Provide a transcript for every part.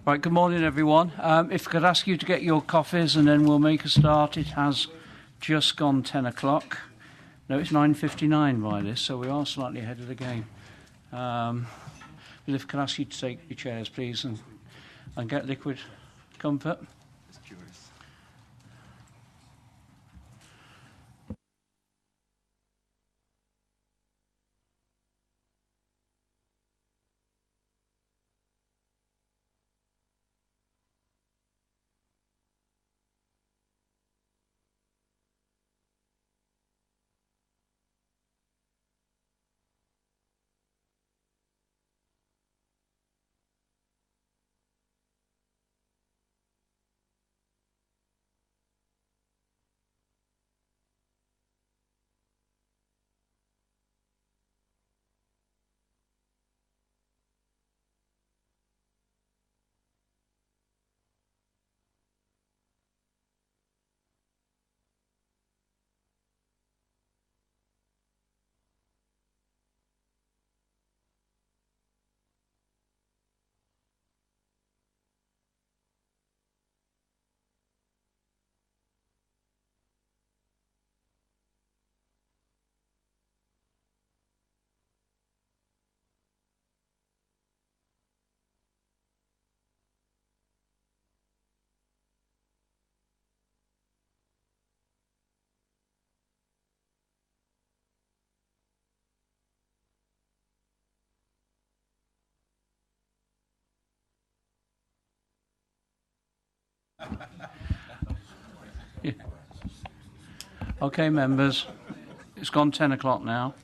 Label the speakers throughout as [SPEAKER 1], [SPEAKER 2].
[SPEAKER 1] Right, good morning, everyone. If I could ask you to get your coffees and then we'll make a start. It has just gone 10 o'clock. No, it's 9:59 by this, so we are slightly ahead of the game. But if I could ask you to take your chairs, please, and get liquid comfort. Yeah. Okay, members, it's gone 10 o'clock now.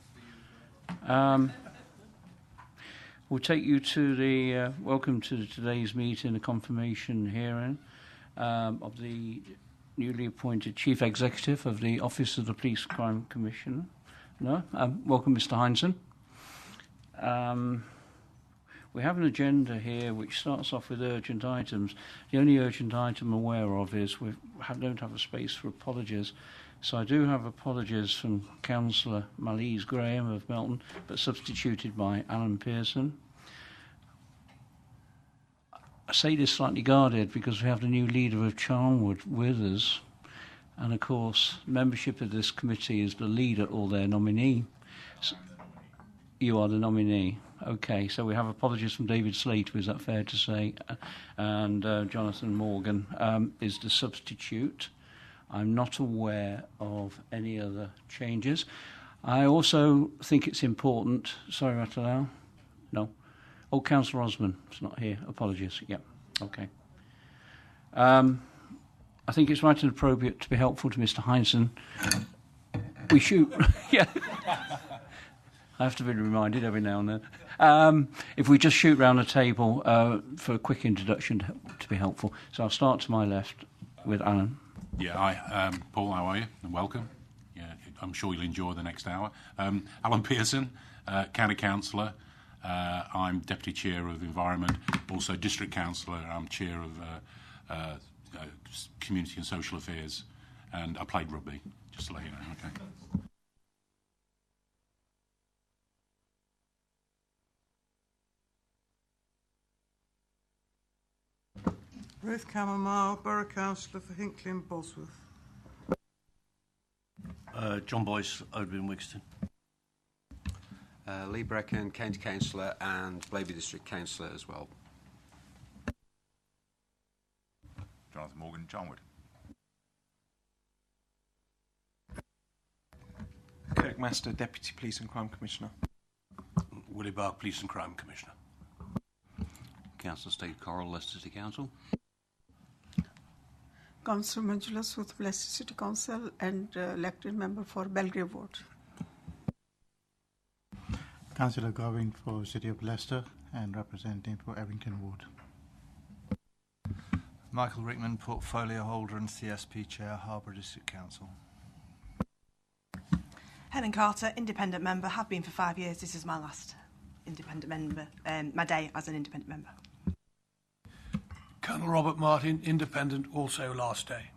[SPEAKER 1] We'll take you to the welcome to today's meeting, the confirmation hearing of the newly appointed Chief Executive of the Office of the Police Crime Commissioner. Welcome, Mr. Heinsohn. We have an agenda here which starts off with urgent items. The only urgent item I'm aware of is we don't have a space for apologies. So I do have apologies from Councillor Malise Graham of Melton, but substituted by Alan Pearson. I say this slightly guarded because we have the new leader of Charnwood with us. And of course, membership of this committee is the leader or their nominee. So, you are the nominee. Okay, so we have apologies from David Slater, is that fair to say? And Jonathan Morgan is the substitute. I'm not aware of any other changes. I also think it's important... Sorry, Ratalau? No. Oh, Councillor Osman is not here. Apologies. Yeah, okay. I think it's right and appropriate to be helpful to Mr. Heinsohn. We shoot... yeah. I have to be reminded every now and then. If we just shoot round the table for a quick introduction to be helpful. So I'll start to my left with Alan.
[SPEAKER 2] Yeah, hi. Paul, how are you? And welcome. Yeah, I'm sure you'll enjoy the next hour. Alan Pearson, County Councillor. I'm Deputy Chair of Environment, also District Councillor. I'm Chair of Community and Social Affairs. And I played rugby, just to let you know. Okay.
[SPEAKER 3] Ruth Cammermile, Borough Councillor for Hinckley and Bosworth.
[SPEAKER 4] John Boyce, Oldham Wigston.
[SPEAKER 5] Lee Brecken, County Councillor and Blaby District Councillor as well.
[SPEAKER 6] Jonathan Morgan, Charnwood.
[SPEAKER 7] Kirk Master, Deputy Police and Crime Commissioner.
[SPEAKER 4] Willie Bark, Police and Crime Commissioner.
[SPEAKER 8] Councillor State Coral, Leicester City Council.
[SPEAKER 3] Councillor Manjula Sooth, Leicester City Council and elected member for Belgrave Ward.
[SPEAKER 9] Councillor Govin for City of Leicester and representing for Evington Ward.
[SPEAKER 10] Michael Rickman, Portfolio Holder and CSP Chair, Harbour District Council.
[SPEAKER 11] Helen Carter, Independent Member, have been for 5 years. This is my last independent member, my day as an independent member.
[SPEAKER 12] Colonel Robert Martin, Independent, also last day.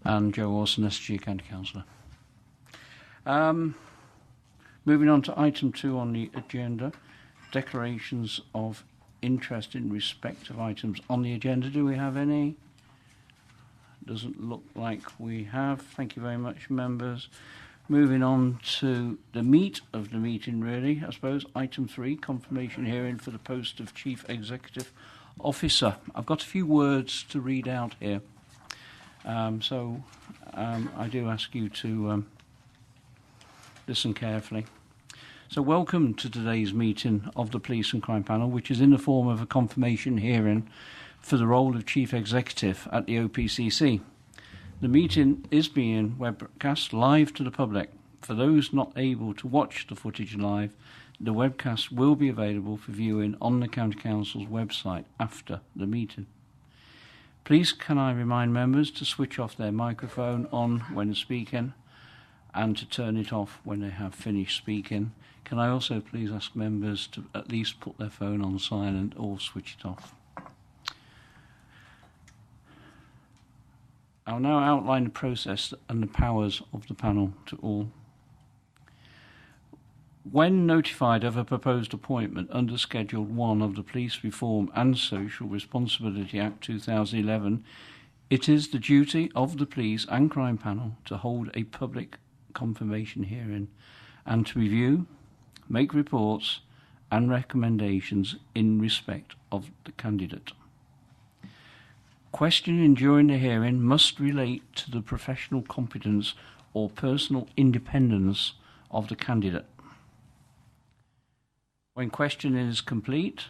[SPEAKER 1] and Joe Orson, Leicestershire County Councillor. Moving on to item 2 on the agenda, declarations of interest in respect of items on the agenda. Do we have any? Doesn't look like we have. Thank you very much, members. Moving on to the meat of the meeting, really, I suppose. Item 3, confirmation hearing for the post of Chief Executive Officer. I've got a few words to read out here. So I do ask you to listen carefully. So welcome to today's meeting of the Police and Crime Panel, which is in the form of a confirmation hearing for the role of Chief Executive at the OPCC. The meeting is being webcast live to the public. For those not able to watch the footage live, the webcast will be available for viewing on the County Council's website after the meeting. Please can I remind members to switch off their microphone on when speaking and to turn it off when they have finished speaking. Can I also please ask members to at least put their phone on silent or switch it off? I'll now outline the process and the powers of the panel to all. When notified of a proposed appointment under Schedule 1 of the Police Reform and Social Responsibility Act 2011, it is the duty of the Police and Crime Panel to hold a public confirmation hearing and to review, make reports and recommendations in respect of the candidate. Questioning during the hearing must relate to the professional competence or personal independence of the candidate. When questioning is complete,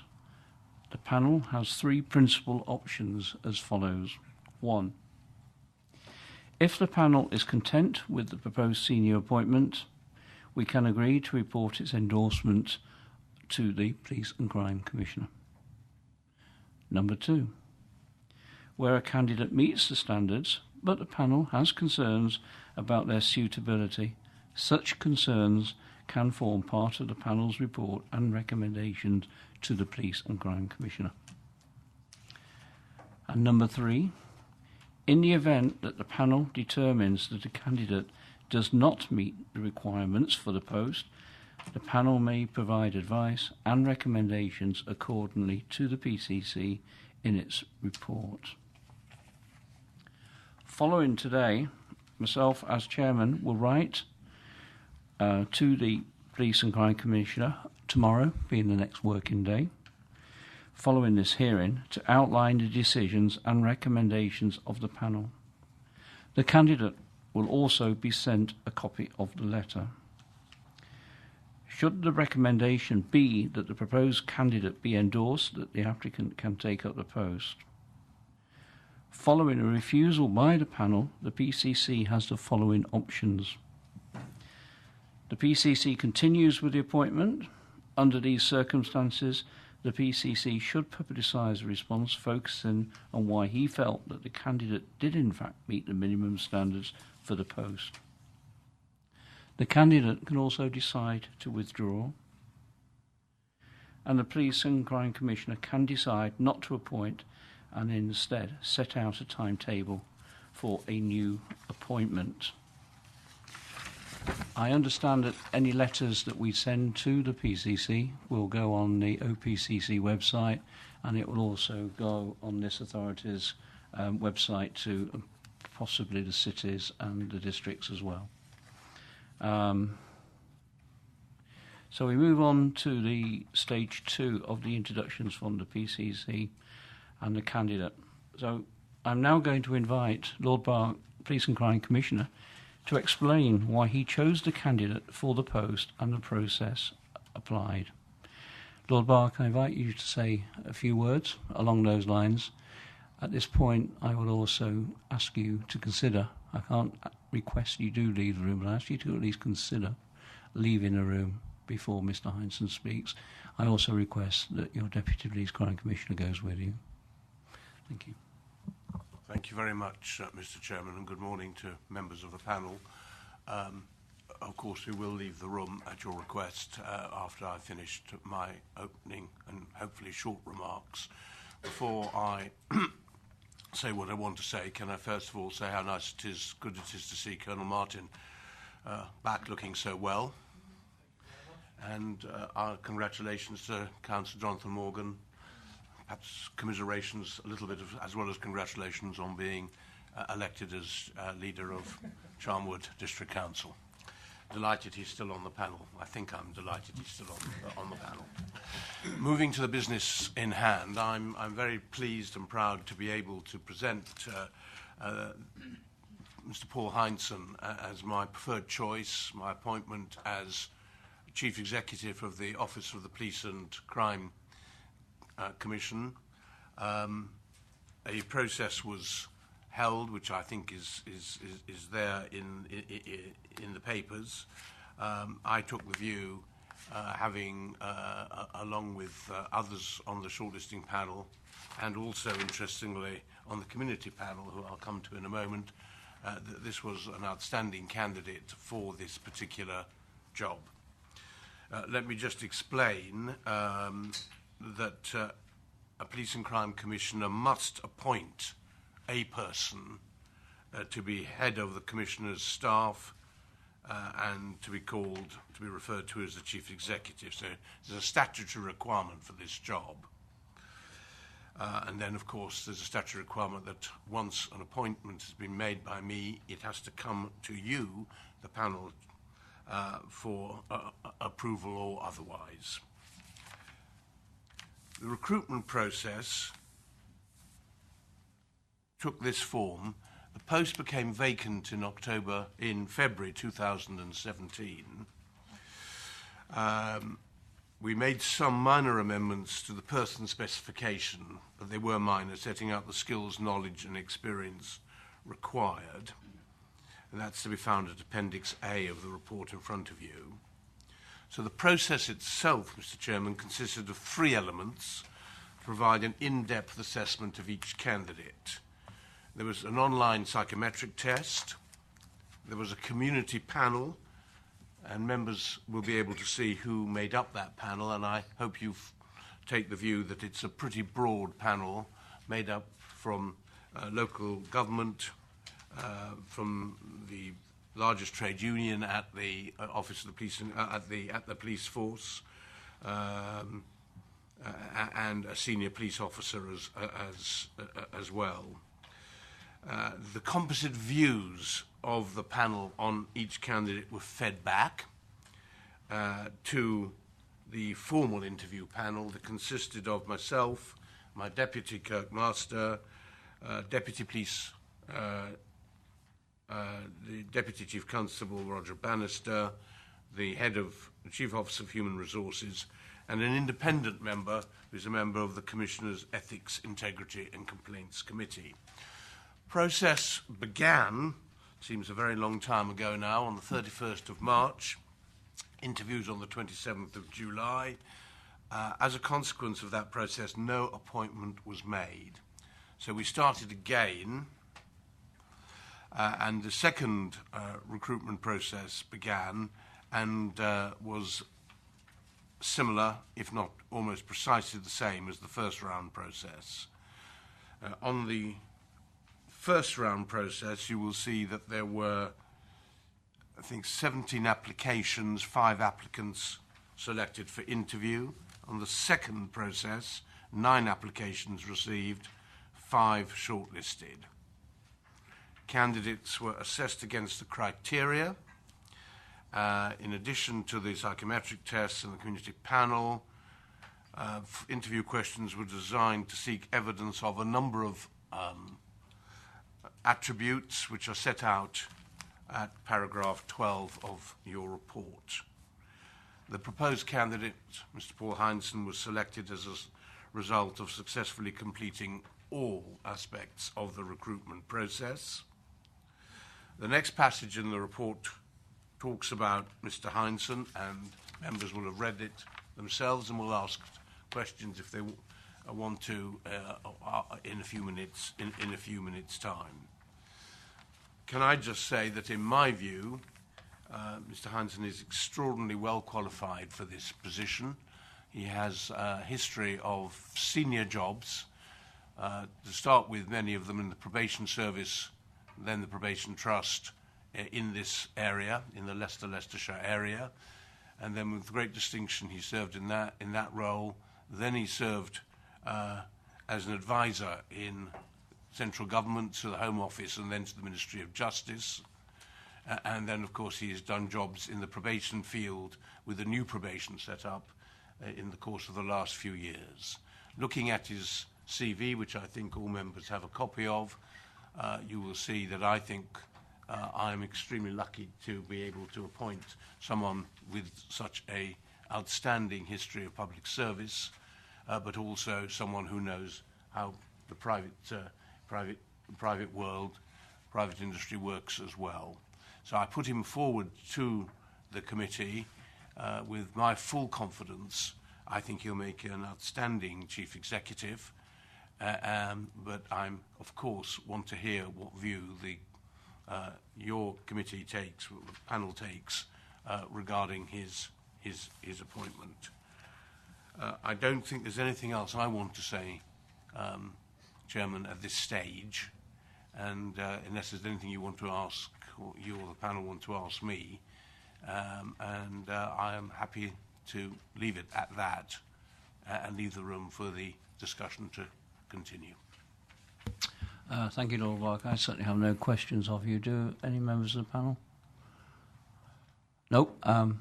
[SPEAKER 1] the panel has 3 principal options as follows. 1. If the panel is content with the proposed senior appointment, we can agree to report its endorsement to the Police and Crime Commissioner. Number 2. Where a candidate meets the standards, but the panel has concerns about their suitability, such concerns can form part of the panel's report and recommendations to the Police and Crime Commissioner. And number 3, in the event that the panel determines that a candidate does not meet the requirements for the post, the panel may provide advice and recommendations accordingly to the PCC in its report. Following today, myself as chairman will write to the Police and Crime Commissioner tomorrow, being the next working day, following this hearing, to outline the decisions and recommendations of the panel. The candidate will also be sent a copy of the letter. Should the recommendation be that the proposed candidate be endorsed, that the applicant can take up the post. Following a refusal by the panel, the PCC has the following options. The PCC continues with the appointment. Under these circumstances, the PCC should publicise a response focusing on why he felt that the candidate did in fact meet the minimum standards for the post. The candidate can also decide to withdraw, and the Police and Crime Commissioner can decide not to appoint and instead set out a timetable for a new appointment. I understand that any letters that we send to the PCC will go on the OPCC website, and it will also go on this authority's website to possibly the cities and the districts as well. So we move on to the stage 2 of the introductions from the PCC and the candidate. So I'm now going to invite Lord Bark, Police and Crime Commissioner, to explain why he chose the candidate for the post and the process applied. Lord Bark, I invite you to say a few words along those lines. At this point, I will also ask you to consider, I can't request you do leave the room, but I ask you to at least consider leaving the room before Mr. Heinsohn speaks. I also request that your Deputy Police Crime Commissioner goes with you. Thank you.
[SPEAKER 4] Thank you very much, Mr. Chairman, and good morning to members of the panel. Of course, we will leave the room at your request after I've finished my opening and hopefully short remarks. Before I say what I want to say, can I first of all say how nice it is, good it is to see Colonel Martin back looking so well. And our congratulations to Councillor Jonathan Morgan. Perhaps commiserations a little bit, as well as congratulations on being elected as leader of Charnwood District Council. Delighted he's still on the panel. I think I'm delighted he's still on the panel. Moving to the business in hand, I'm very pleased and proud to be able to present Mr. Paul Heinsohn as my preferred choice, my appointment as Chief Executive of the Office of the Police and Crime Commission. A process was held, which I think is there in the papers. I took the view, having along with others on the shortlisting panel, and also interestingly on the community panel, who I'll come to in a moment, that this was an outstanding candidate for this particular job. Let me just explain that a police and crime commissioner must appoint a person to be head of the commissioner's staff and to be referred to as the chief executive. So there's a statutory requirement for this job. And then, of course, there's a statutory requirement that once an appointment has been made by me, it has to come to you, the panel, for approval or otherwise. The recruitment process took this form. The post became vacant in February 2017. We made some minor amendments to the person specification, but they were minor, setting out the skills, knowledge and experience required. And that's to be found at Appendix A of the report in front of you. So the process itself, Mr. Chairman, consisted of 3 elements to provide an in-depth assessment of each candidate. There was an online psychometric test, there was a community panel, and members will be able to see who made up that panel, and I hope you take the view that it's a pretty broad panel made up from local government, from the largest trade union at the office of the police, at the police force, and a senior police officer as well. The composite views of the panel on each candidate were fed back to the formal interview panel that consisted of myself, my deputy Kirk Master, deputy police, the deputy chief constable Roger Bannister, the chief officer of human resources, and an independent member who's a member of the Commissioner's Ethics, Integrity and Complaints Committee. Process began, seems a very long time ago now, on the 31st of March, interviews on the 27th of July. As a consequence of that process, no appointment was made. So we started again, and the second recruitment process began and was similar, if not almost precisely the same as the first round process. On the first round process, you will see that there were, I think, 17 applications, 5 applicants selected for interview. On the second process, 9 applications received, 5 shortlisted. Candidates were assessed against the criteria. In addition to the psychometric tests and the community panel, interview questions were designed to seek evidence of a number of attributes which are set out at paragraph 12 of your report. The proposed candidate, Mr. Paul Heinsohn, was selected as a result of successfully completing all aspects of the recruitment process. The next passage in the report talks about Mr. Heinsohn, and members will have read it themselves and will ask questions if they want to in a few minutes time. Can I just say that in my view, Mr. Heinsohn is extraordinarily well qualified for this position. He has a history of senior jobs To start with, many of them in the probation service, then the probation trust in this area, in the Leicestershire area, and then with great distinction he served in that role. Then he served as an advisor in central government to the Home Office and then to the Ministry of Justice. And then, of course, he has done jobs in the probation field with the new probation set up in the course of the last few years. Looking at his CV, which I think all members have a copy of, you will see that I think I am extremely lucky to be able to appoint someone with such a outstanding history of public service, but also someone who knows how the private world, private industry works as well. So I put him forward to the committee with my full confidence. I think he'll make an outstanding chief executive, but I'm, of course, want to hear what view your committee takes, what the panel takes, regarding his appointment. I don't think there's anything else I want to say, Chairman, at this stage, and unless there's anything you want to ask, or you or the panel want to ask me, and I am happy to leave it at that and leave the room for the discussion to continue.
[SPEAKER 1] Thank you, Lord Barker. I certainly have no questions of you. Do any members of the panel? Nope. So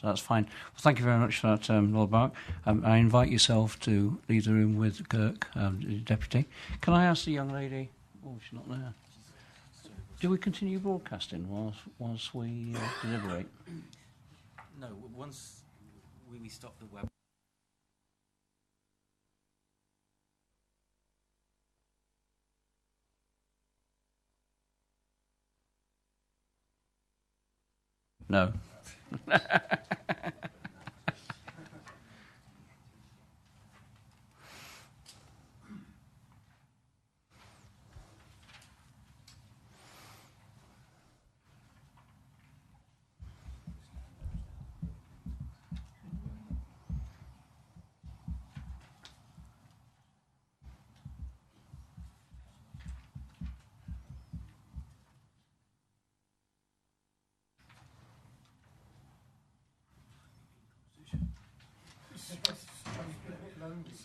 [SPEAKER 1] that's fine. Well, thank you very much for that, Lord Barker. I invite yourself to leave the room with Kirk, the Deputy. Can I ask the young lady? Oh, she's not there. Do we continue broadcasting whilst we deliberate?
[SPEAKER 13] No, once we stop the web.
[SPEAKER 1] No.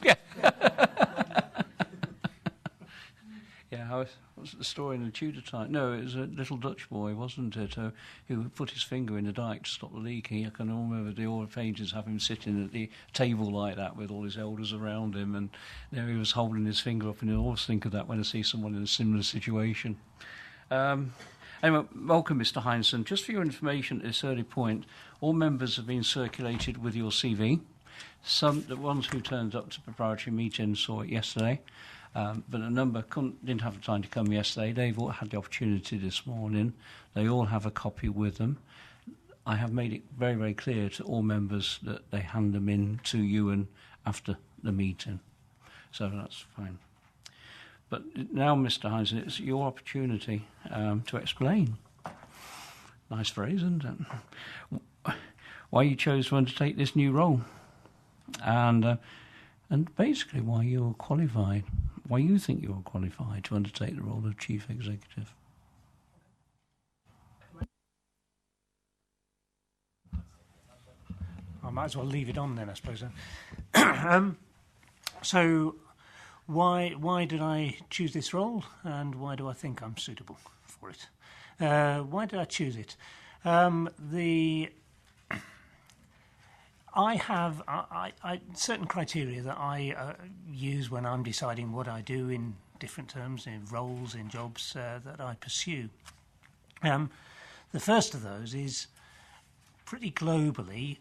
[SPEAKER 1] Yeah. Yeah, how was the story in the Tudor time? No, it was a little Dutch boy, wasn't it, who put his finger in the dike to stop the leaking. I can remember the old pages have him sitting at the table like that with all his elders around him, and there he was holding his finger up, and I always think of that when I see someone in a similar situation. Anyway, welcome, Mr. Heinsohn. Just for your information at this early point, all members have been circulated with your CV. The ones who turned up to preparatory meetings saw it yesterday, but a number didn't have the time to come yesterday. They've all had the opportunity this morning. They all have a copy with them. I have made it very, very clear to all members that they hand them in to you and after the meeting. So that's fine. But now, Mr. Heinsohn, it's your opportunity to explain. Nice phrase, isn't it? Why you chose to undertake this new role, and basically why you're qualified, why you think you're qualified to undertake the role of Chief Executive.
[SPEAKER 14] I might as well leave it on then, I suppose. So, why did I choose this role, and why do I think I'm suitable for it? Why did I choose it? I have certain criteria that I use when I'm deciding what I do in different terms, in roles, in jobs that I pursue. The first of those is, pretty globally,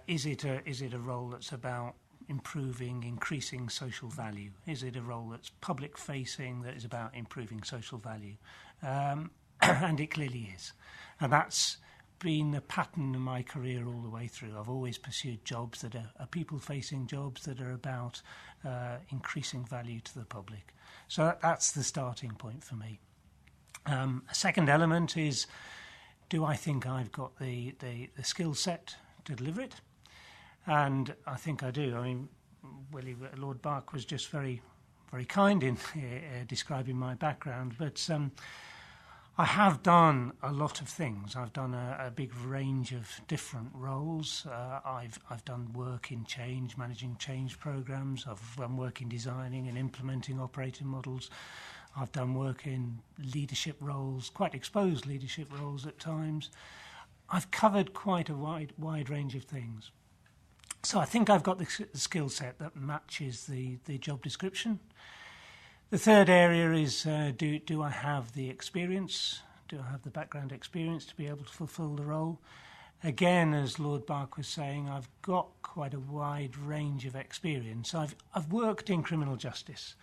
[SPEAKER 14] is it a role that's about improving, increasing social value? Is it a role that's public-facing, that is about improving social value? And it clearly is. And that's been the pattern of my career all the way through. I've always pursued jobs that are people-facing jobs that are about increasing value to the public. So that's the starting point for me. A second element is, do I think I've got the skill set to deliver it? And I think I do. I mean, Lord Bark was just very, very kind in describing my background, but I have done a lot of things. I've done a big range of different roles. I've done work in change, managing change programs. I've done work in designing and implementing operating models. I've done work in leadership roles, quite exposed leadership roles at times. I've covered quite a wide range of things. So I think I've got the skill set that matches the job description. The third area is, do I have the experience? Do I have the background experience to be able to fulfil the role? Again, as Lord Bark was saying, I've got quite a wide range of experience. I've worked in criminal justice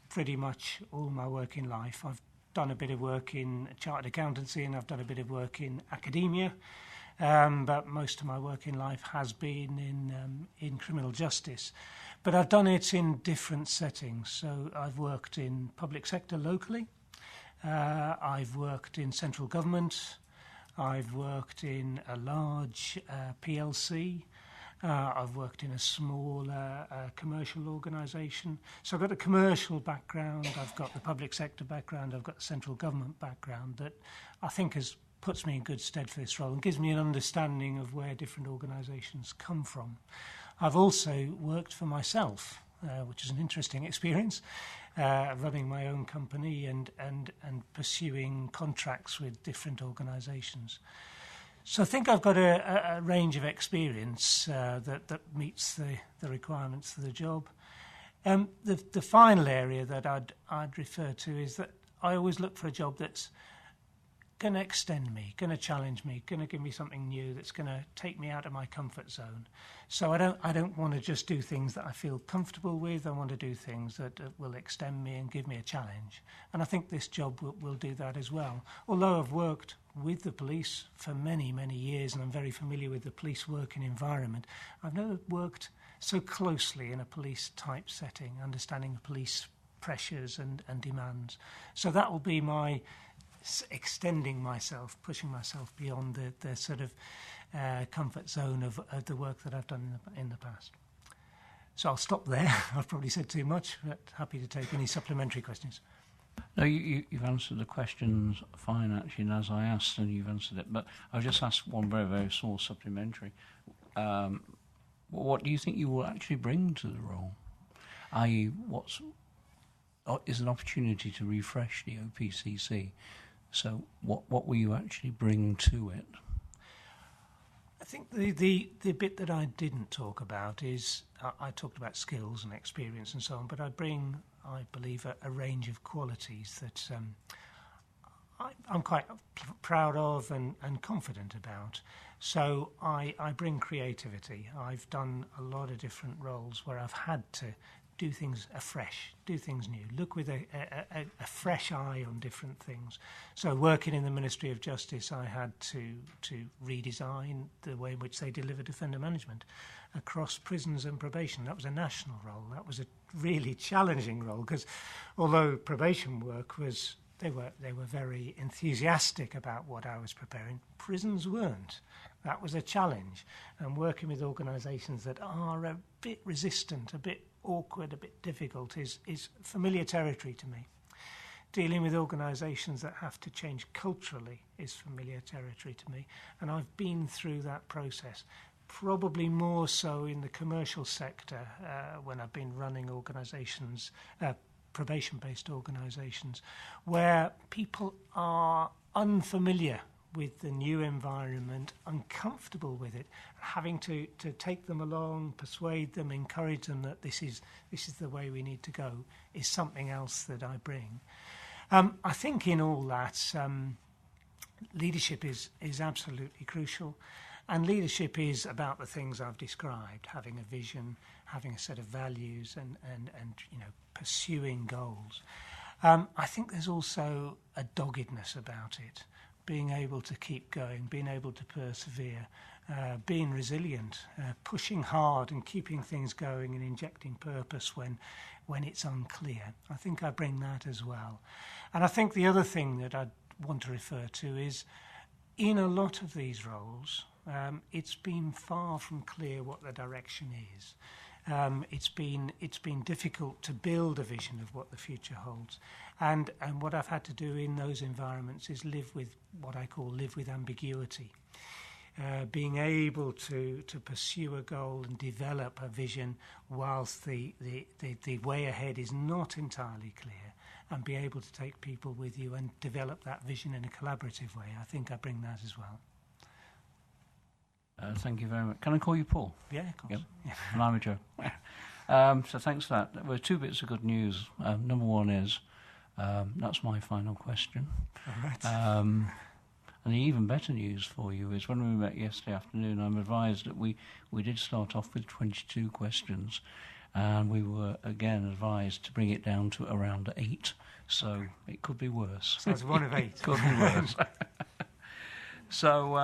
[SPEAKER 14] pretty much all my working life. I've done a bit of work in chartered accountancy and I've done a bit of work in academia, but most of my working life has been in criminal justice. But I've done it in different settings. So I've worked in public sector locally. I've worked in central government. I've worked in a large PLC. I've worked in a small commercial organisation. So I've got a commercial background. I've got the public sector background. I've got the central government background that I think puts me in good stead for this role and gives me an understanding of where different organisations come from. I've also worked for myself, which is an interesting experience, running my own company and pursuing contracts with different organisations. So I think I've got a range of experience that meets the requirements for the job. The final area that I'd refer to is that I always look for a job that's going to extend me, going to challenge me, going to give me something new, that's going to take me out of my comfort zone. So I don't want to just do things that I feel comfortable with. I want to do things that will extend me and give me a challenge. And I think this job will do that as well. Although I've worked with the police for many, many years and I'm very familiar with the police working environment, I've never worked so closely in a police type setting, understanding the police pressures and demands. So that will be my extending myself, pushing myself beyond the sort of comfort zone of the work that I've done in the past. So I'll stop there. I've probably said too much, but happy to take any supplementary questions.
[SPEAKER 1] No, you've answered the questions fine, actually, and as I asked, and you've answered it. But I'll just ask one very, very small supplementary. What do you think you will actually bring to the role? I.e., what is an opportunity to refresh the OPCC? So what will you actually bring to it?
[SPEAKER 14] I think the bit that I didn't talk about is, I talked about skills and experience and so on, but I bring, I believe, a range of qualities that I'm quite proud of and confident about. So I bring creativity. I've done a lot of different roles where I've had to do things afresh, do things new, look with a fresh eye on different things. So working in the Ministry of Justice, I had to redesign the way in which they deliver defender management across prisons and probation. That was a national role. That was a really challenging role because although probation work was, they were very enthusiastic about what I was preparing, prisons weren't. That was a challenge. And working with organisations that are a bit resistant, a bit awkward, a bit difficult is familiar territory to me. Dealing with organisations that have to change culturally is familiar territory to me, and I've been through that process, probably more so in the commercial sector when I've been running organisations, probation-based organisations, where people are unfamiliar with the new environment, uncomfortable with it, having to take them along, persuade them, encourage them that this is the way we need to go, is something else that I bring. I think in all that, leadership is absolutely crucial, and leadership is about the things I've described: having a vision, having a set of values, and pursuing goals. I think there's also a doggedness about it. Being able to keep going, being able to persevere, being resilient, pushing hard and keeping things going and injecting purpose when it's unclear. I think I bring that as well. And I think the other thing that I'd want to refer to is, in a lot of these roles, it's been far from clear what the direction is. it's been difficult to build a vision of what the future holds. And what I've had to do in those environments is live with what I call live with ambiguity. Being able to pursue a goal and develop a vision whilst the way ahead is not entirely clear, and be able to take people with you and develop that vision in a collaborative way. I think I bring that as well.
[SPEAKER 1] Thank you very much. Can I call you Paul?
[SPEAKER 14] Yeah, of course.
[SPEAKER 1] Yep. And I'm Joe. So thanks for that. There were two bits of good news. Number one is, that's my final question.
[SPEAKER 14] All right.
[SPEAKER 1] And the even better news for you is when we met yesterday afternoon, I'm advised that we did start off with 22 questions, and we were again advised to bring it down to around 8. So it could be worse.
[SPEAKER 14] So it's one of 8.
[SPEAKER 1] Could be worse. So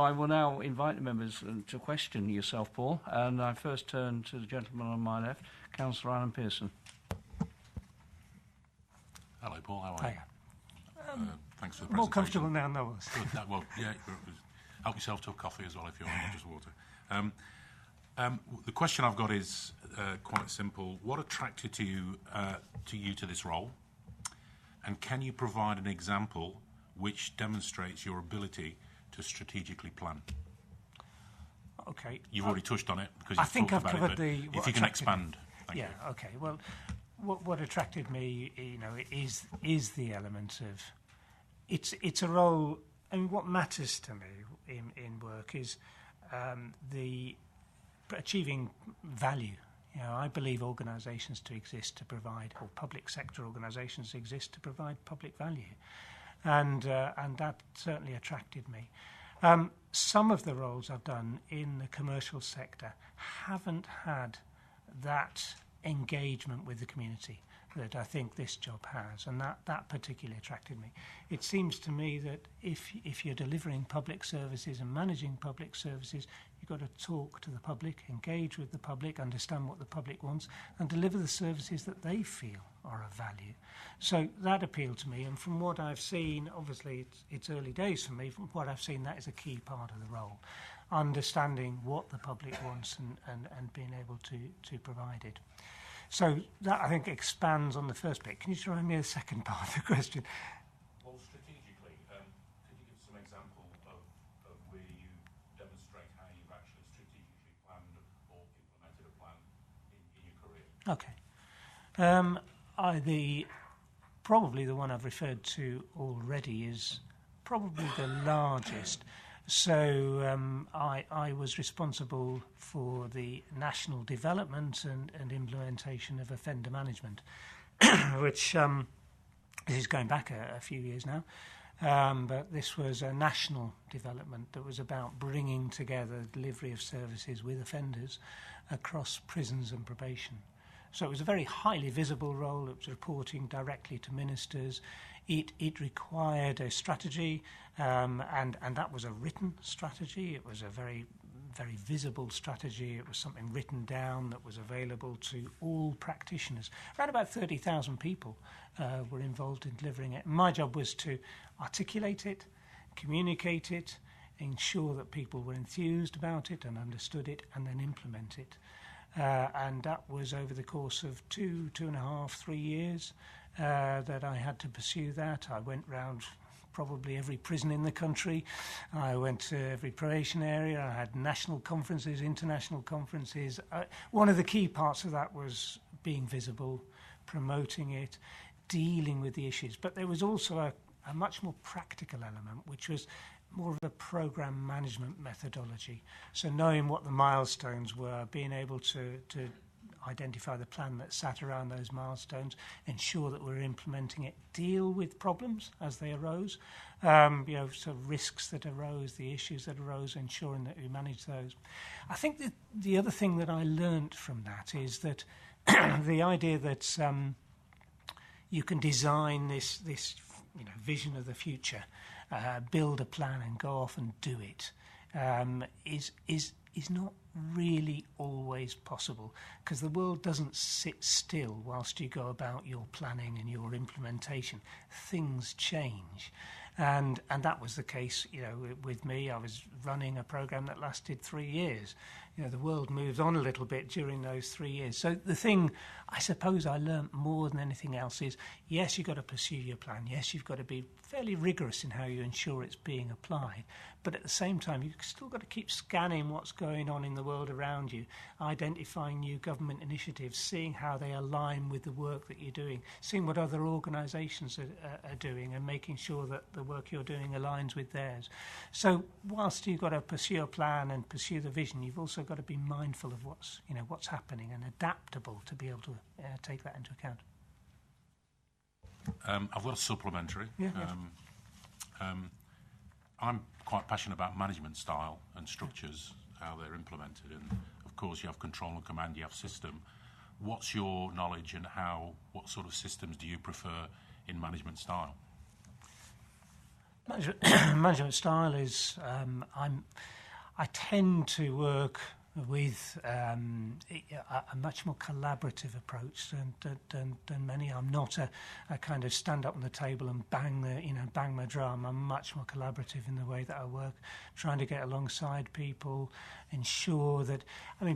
[SPEAKER 1] I will now invite the members to question yourself, Paul, and I first turn to the gentleman on my left, Councillor Alan Pearson.
[SPEAKER 2] Hello, Paul. How are you? Thanks for the presentation.
[SPEAKER 14] More comfortable now than I was.
[SPEAKER 2] Good. Well, yeah, help yourself to a coffee as well if you want, not just water. The question I've got is quite simple. What attracted you to this role? And can you provide an example which demonstrates your ability to strategically plan?
[SPEAKER 14] Okay.
[SPEAKER 2] You've already touched on it because
[SPEAKER 14] I
[SPEAKER 2] you've
[SPEAKER 14] think
[SPEAKER 2] talked
[SPEAKER 14] I've
[SPEAKER 2] about
[SPEAKER 14] covered
[SPEAKER 2] it, but
[SPEAKER 14] the.
[SPEAKER 2] if you can expand. Thank you.
[SPEAKER 14] Okay. Well, what attracted me, is the element of it's a role. I mean, what matters to me in work is the achieving value. I believe organisations to exist to provide, or public sector organisations exist to provide public value, and that certainly attracted me. Some of the roles I've done in the commercial sector haven't had that engagement with the community that I think this job has, and that particularly attracted me. It seems to me that if you're delivering public services and managing public services, you've got to talk to the public, engage with the public, understand what the public wants, and deliver the services that they feel are of value. So that appealed to me, and from what I've seen, obviously it's early days for me, from what I've seen, that is a key part of the role. Understanding what the public wants and being able to provide it. So that, I think, expands on the first bit. Can you just remind me of the second part of the question?
[SPEAKER 2] Well, strategically, could you give some example of where you demonstrate how you've actually strategically planned or implemented a plan in your career?
[SPEAKER 14] Okay. Probably the one I've referred to already is probably the largest. So I was responsible for the national development and implementation of offender management, which this is going back a few years now. But this was a national development that was about bringing together delivery of services with offenders across prisons and probation. So it was a very highly visible role. It was reporting directly to ministers. It required a strategy, and that was a written strategy. It was a very, very visible strategy. It was something written down that was available to all practitioners. Around about 30,000 people were involved in delivering it. My job was to articulate it, communicate it, ensure that people were enthused about it and understood it, and then implement it. And that was over the course of 2.5, 3 years that I had to pursue that. I went round probably every prison in the country. I went to every probation area. I had national conferences, international conferences. One of the key parts of that was being visible, promoting it, dealing with the issues. But there was also a much more practical element, which was more of a program management methodology. So knowing what the milestones were, being able to identify the plan that sat around those milestones, ensure that we're implementing it, deal with problems as they arose, so risks that arose, the issues that arose, ensuring that we manage those. I think that the other thing that I learnt from that is that the idea that you can design this vision of the future, build a plan and go off and do it, is not really always possible, because the world doesn't sit still whilst you go about your planning and your implementation. Things change, and that was the case. With me, I was running a program that lasted 3 years. the world moved on a little bit during those 3 years. So the thing I suppose I learnt more than anything else is, yes, you've got to pursue your plan. Yes, you've got to be fairly rigorous in how you ensure it's being applied. But at the same time, you've still got to keep scanning what's going on in the world around you, identifying new government initiatives, seeing how they align with the work that you're doing, seeing what other organisations are doing, and making sure that the work you're doing aligns with theirs. So whilst you've got to pursue a plan and pursue the vision, you've also got to be mindful of what's happening and adaptable to be able to take that into account.
[SPEAKER 2] I've got a supplementary.
[SPEAKER 14] Yeah.
[SPEAKER 2] I'm quite passionate about management style and structures, how they're implemented, and of course you have control and command, you have system. What's your knowledge and what sort of systems do you prefer in management style?
[SPEAKER 14] Management style is I tend to work with a much more collaborative approach than many. I'm not a kind of stand up on the table and bang my drum. I'm much more collaborative in the way that I work, trying to get alongside people, ensure that,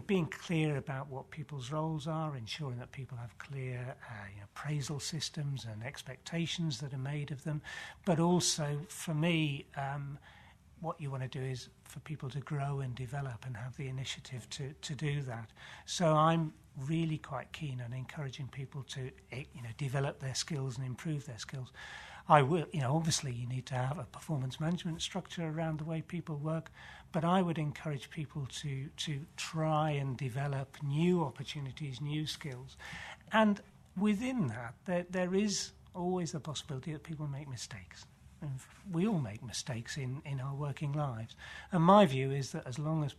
[SPEAKER 14] being clear about what people's roles are, ensuring that people have clear appraisal systems and expectations that are made of them, but also for me, what you want to do is for people to grow and develop and have the initiative to do that. So I'm really quite keen on encouraging people to develop their skills and improve their skills. I will, obviously you need to have a performance management structure around the way people work, but I would encourage people to try and develop new opportunities, new skills. And within that, there is always the possibility that people make mistakes. We all make mistakes in our working lives. And my view is that as long as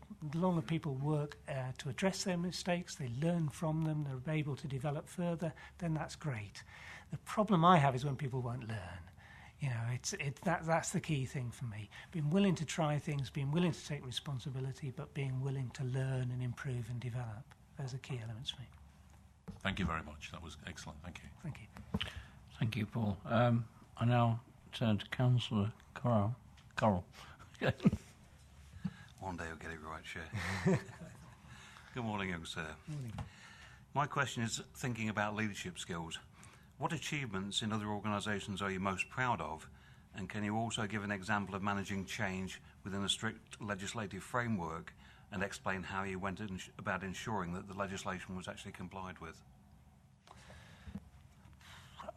[SPEAKER 14] people work to address their mistakes, they learn from them, they're able to develop further, then that's great. The problem I have is when people won't learn. That's the key thing for me. Being willing to try things, being willing to take responsibility, but being willing to learn and improve and develop. Those are key elements for me.
[SPEAKER 2] Thank you very much. That was excellent. Thank you.
[SPEAKER 14] Thank you.
[SPEAKER 1] Thank you, Paul. I now turn to Councillor Coral.
[SPEAKER 8] One day I'll get it right, Chair. Good morning, young sir.
[SPEAKER 14] Morning.
[SPEAKER 8] My question is thinking about leadership skills. What achievements in other organisations are you most proud of? And can you also give an example of managing change within a strict legislative framework and explain how you went about ensuring that the legislation was actually complied with?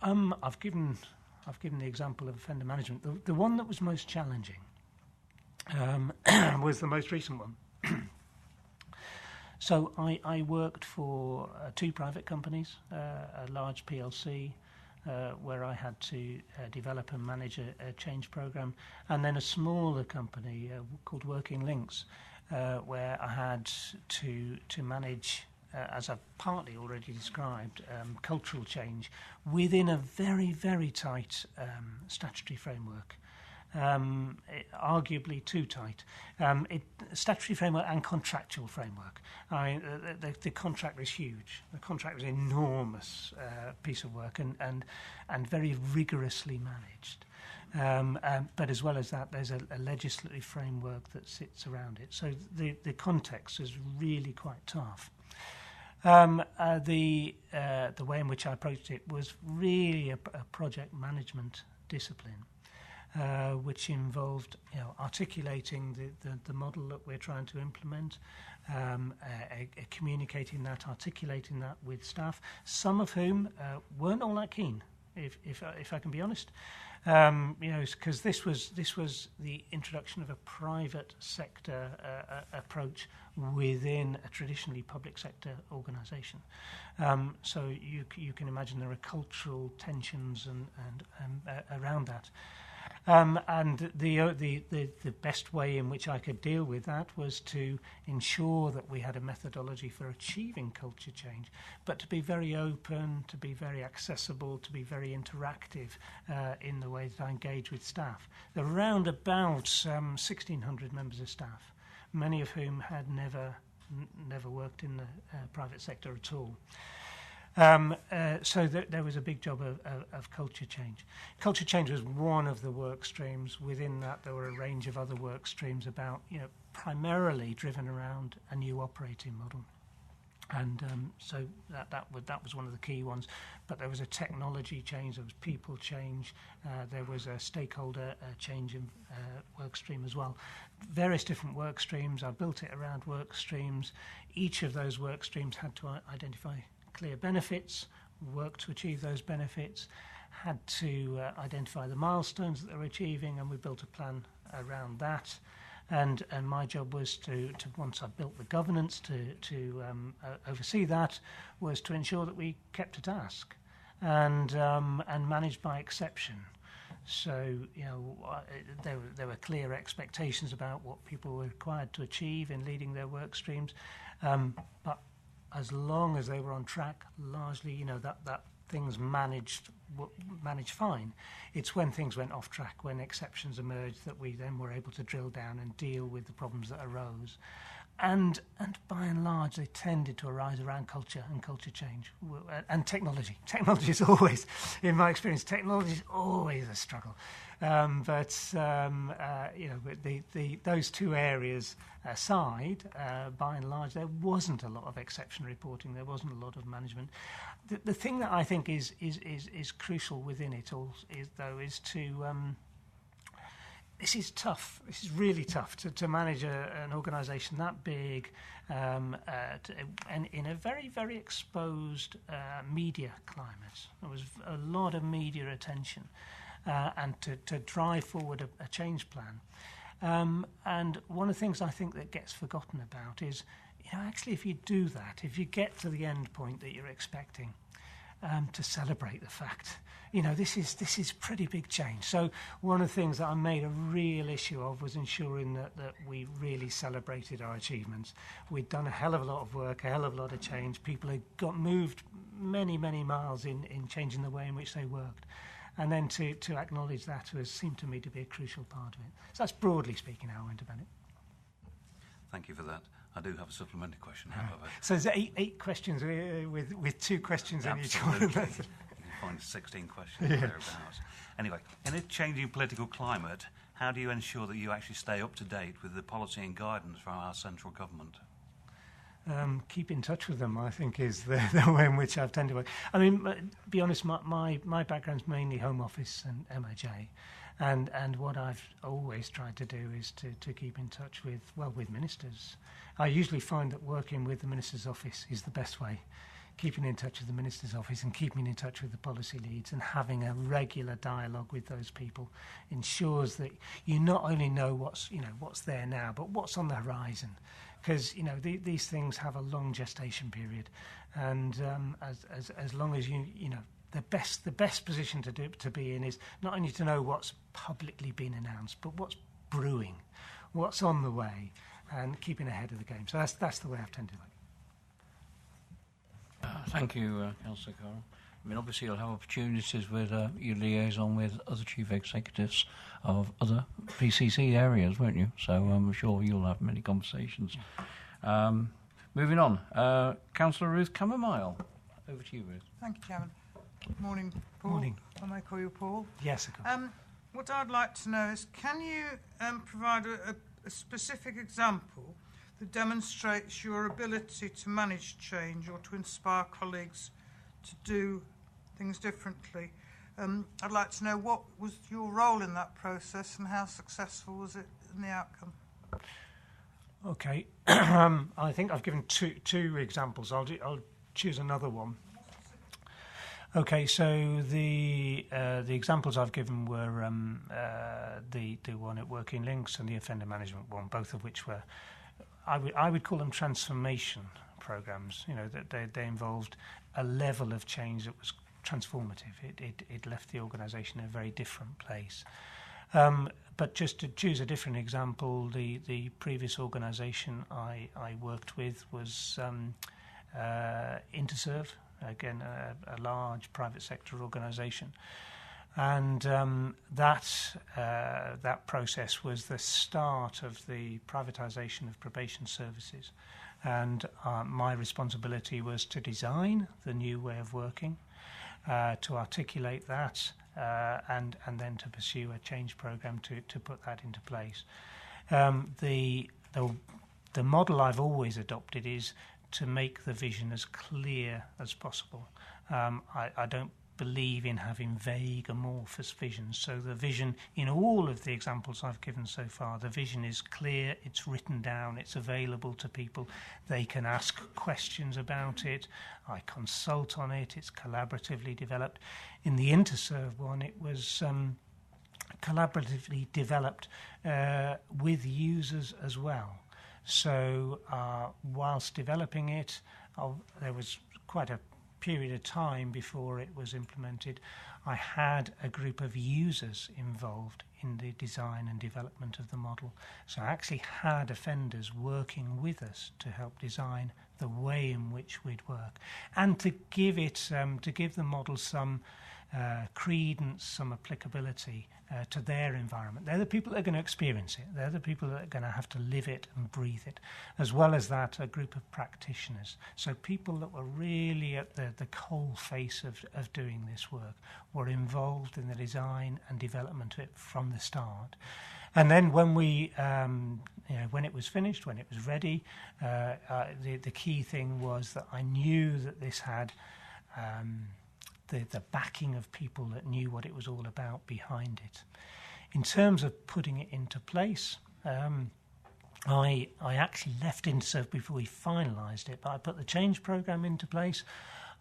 [SPEAKER 14] I've given the example of offender management. The one that was most challenging was the most recent one. So I worked for two private companies, a large PLC, where I had to develop and manage a change program, and then a smaller company called Working Links, where I had to manage, as I've partly already described, cultural change within a very, very tight statutory framework. Arguably too tight. Statutory framework and contractual framework. The contract was huge. The contract was an enormous piece of work and very rigorously managed. But as well as that, there's a legislative framework that sits around it. So the context is really quite tough. The way in which I approached it was really a project management discipline, which involved articulating the model that we're trying to implement, communicating that, articulating that with staff, some of whom weren't all that keen, if I can be honest. Because this was the introduction of a private sector approach within a traditionally public sector organisation. So you can imagine there are cultural tensions and around that. And the best way in which I could deal with that was to ensure that we had a methodology for achieving culture change, but to be very open, to be very accessible, to be very interactive in the way that I engage with staff. There were around about 1,600 members of staff, many of whom had never worked in the private sector at all. So there was a big job of culture change. Culture change was one of the work streams. Within that, there were a range of other work streams about primarily driven around a new operating model. And so that was one of the key ones. But there was a technology change, there was people change, there was a stakeholder change in work stream as well. Various different work streams. I built it around work streams. Each of those work streams had to identify clear benefits, work to achieve those benefits, had to identify the milestones that they were achieving, and we built a plan around that. And my job was to once I built the governance to oversee that, was to ensure that we kept to task and managed by exception. So there were clear expectations about what people were required to achieve in leading their work streams, but as long as they were on track, largely that things managed fine. It's when things went off track, when exceptions emerged, that we then were able to drill down and deal with the problems that arose. And by and large, they tended to arise around culture and culture change and technology. Technology is always, in my experience, technology is always a struggle. But those two areas aside, by and large, there wasn't a lot of exception reporting. There wasn't a lot of management. The thing that I think is crucial within it all is to this is tough. This is really tough to manage an organisation that big and in a very, very exposed media climate. There was a lot of media attention and to drive forward a change plan. And one of the things I think that gets forgotten about is, actually if you do that, if you get to the end point that you're expecting, to celebrate the fact, this is pretty big change. So one of the things that I made a real issue of was ensuring that we really celebrated our achievements. We'd done a hell of a lot of work, a hell of a lot of change. People had got moved many, many miles in changing the way in which they worked. And then to acknowledge that seemed to me to be a crucial part of it. So that's broadly speaking how I went about it.
[SPEAKER 8] Thank you for that. I do have a supplementary question, however.
[SPEAKER 14] So there's eight questions with 2 questions in each one.
[SPEAKER 8] You can find 16 questions thereabouts. Anyway, in a changing political climate, how do you ensure that you actually stay up to date with the policy and guidance from our central government?
[SPEAKER 14] Keep in touch with them, I think, is the way in which I've tended to work. I mean, to be honest, my background's mainly Home Office and MOJ. And what I've always tried to do is to keep in touch with ministers. I usually find that working with the Minister's Office is the best way. Keeping in touch with the Minister's Office and keeping in touch with the policy leads and having a regular dialogue with those people ensures that you not only know what's there now, but what's on the horizon. Because these things have a long gestation period, and as long as the best position to be in is not only to know what's publicly been announced, but what's brewing, what's on the way, and keeping ahead of the game. So that's the way I've tended to work.
[SPEAKER 1] Thank you, Councillor Carroll. I mean, obviously you'll have opportunities with your liaison with other chief executives of other PCC areas, won't you? So I'm sure you'll have many conversations. Moving on, Councillor Ruth Cammermile. Over to you, Ruth.
[SPEAKER 15] Thank you, Chairman. Good morning, Paul.
[SPEAKER 14] Morning.
[SPEAKER 15] I may call you Paul.
[SPEAKER 14] Yes, of course.
[SPEAKER 15] What I'd like to know is, can you provide a specific example that demonstrates your ability to manage change or to inspire colleagues to do things differently? I'd like to know what was your role in that process and how successful was it in the outcome?
[SPEAKER 14] Okay. I think I've given two examples. I'll choose another one. Okay, so the examples I've given were the one at Working Links and the offender management one, both of which were, I would call them transformation programs. That they involved a level of change that was transformative. It left the organisation in a very different place. But just to choose a different example, the previous organisation I worked with was Interserve. Again, a large private sector organisation, and that process was the start of the privatisation of probation services, and my responsibility was to design the new way of working, to articulate that, and then to pursue a change programme to put that into place. The the model I've always adopted is to make the vision as clear as possible. I don't believe in having vague, amorphous visions. So the vision, in all of the examples I've given so far, the vision is clear, it's written down, it's available to people. They can ask questions about it. I consult on it. It's collaboratively developed. In the Interserve one, it was collaboratively developed with users as well. So whilst developing it, there was quite a period of time before it was implemented. I had a group of users involved in the design and development of the model. So I actually had offenders working with us to help design the way in which we'd work, and to give the model some credence, some applicability to their environment. They're the people that are going to experience it. They're the people that are going to have to live it and breathe it. As well as that, a group of practitioners. So people that were really at the coal face of doing this work were involved in the design and development of it from the start. And then when when it was finished, when it was ready, the key thing was that I knew that this had the backing of people that knew what it was all about behind it. In terms of putting it into place, I actually left Interserve before we finalised it, but I put the change programme into place.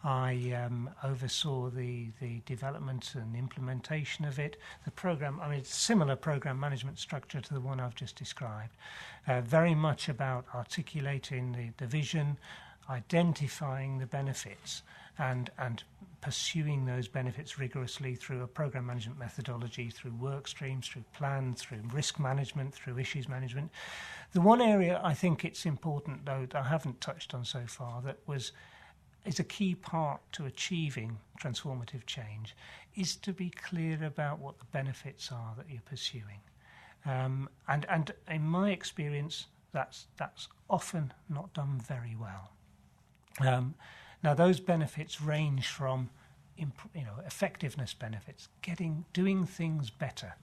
[SPEAKER 14] I oversaw the development and implementation of it. The programme, it's a similar programme management structure to the one I've just described. Very much about articulating the vision, identifying the benefits, and pursuing those benefits rigorously through a programme management methodology, through work streams, through plans, through risk management, through issues management. The one area I think it's important, though, that I haven't touched on so far, that is a key part to achieving transformative change, is to be clear about what the benefits are that you're pursuing. And in my experience, that's often not done very well. Now, those benefits range from effectiveness benefits, doing things better,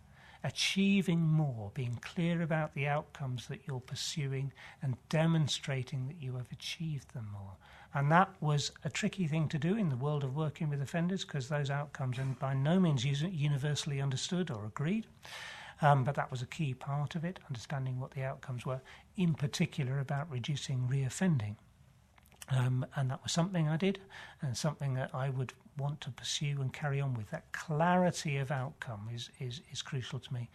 [SPEAKER 14] achieving more, being clear about the outcomes that you're pursuing, and demonstrating that you have achieved them more. And that was a tricky thing to do in the world of working with offenders, because those outcomes are by no means universally understood or agreed. But that was a key part of it, understanding what the outcomes were, in particular about reducing reoffending. And that was something I did, and something that I would want to pursue and carry on with. That clarity of outcome is crucial to me.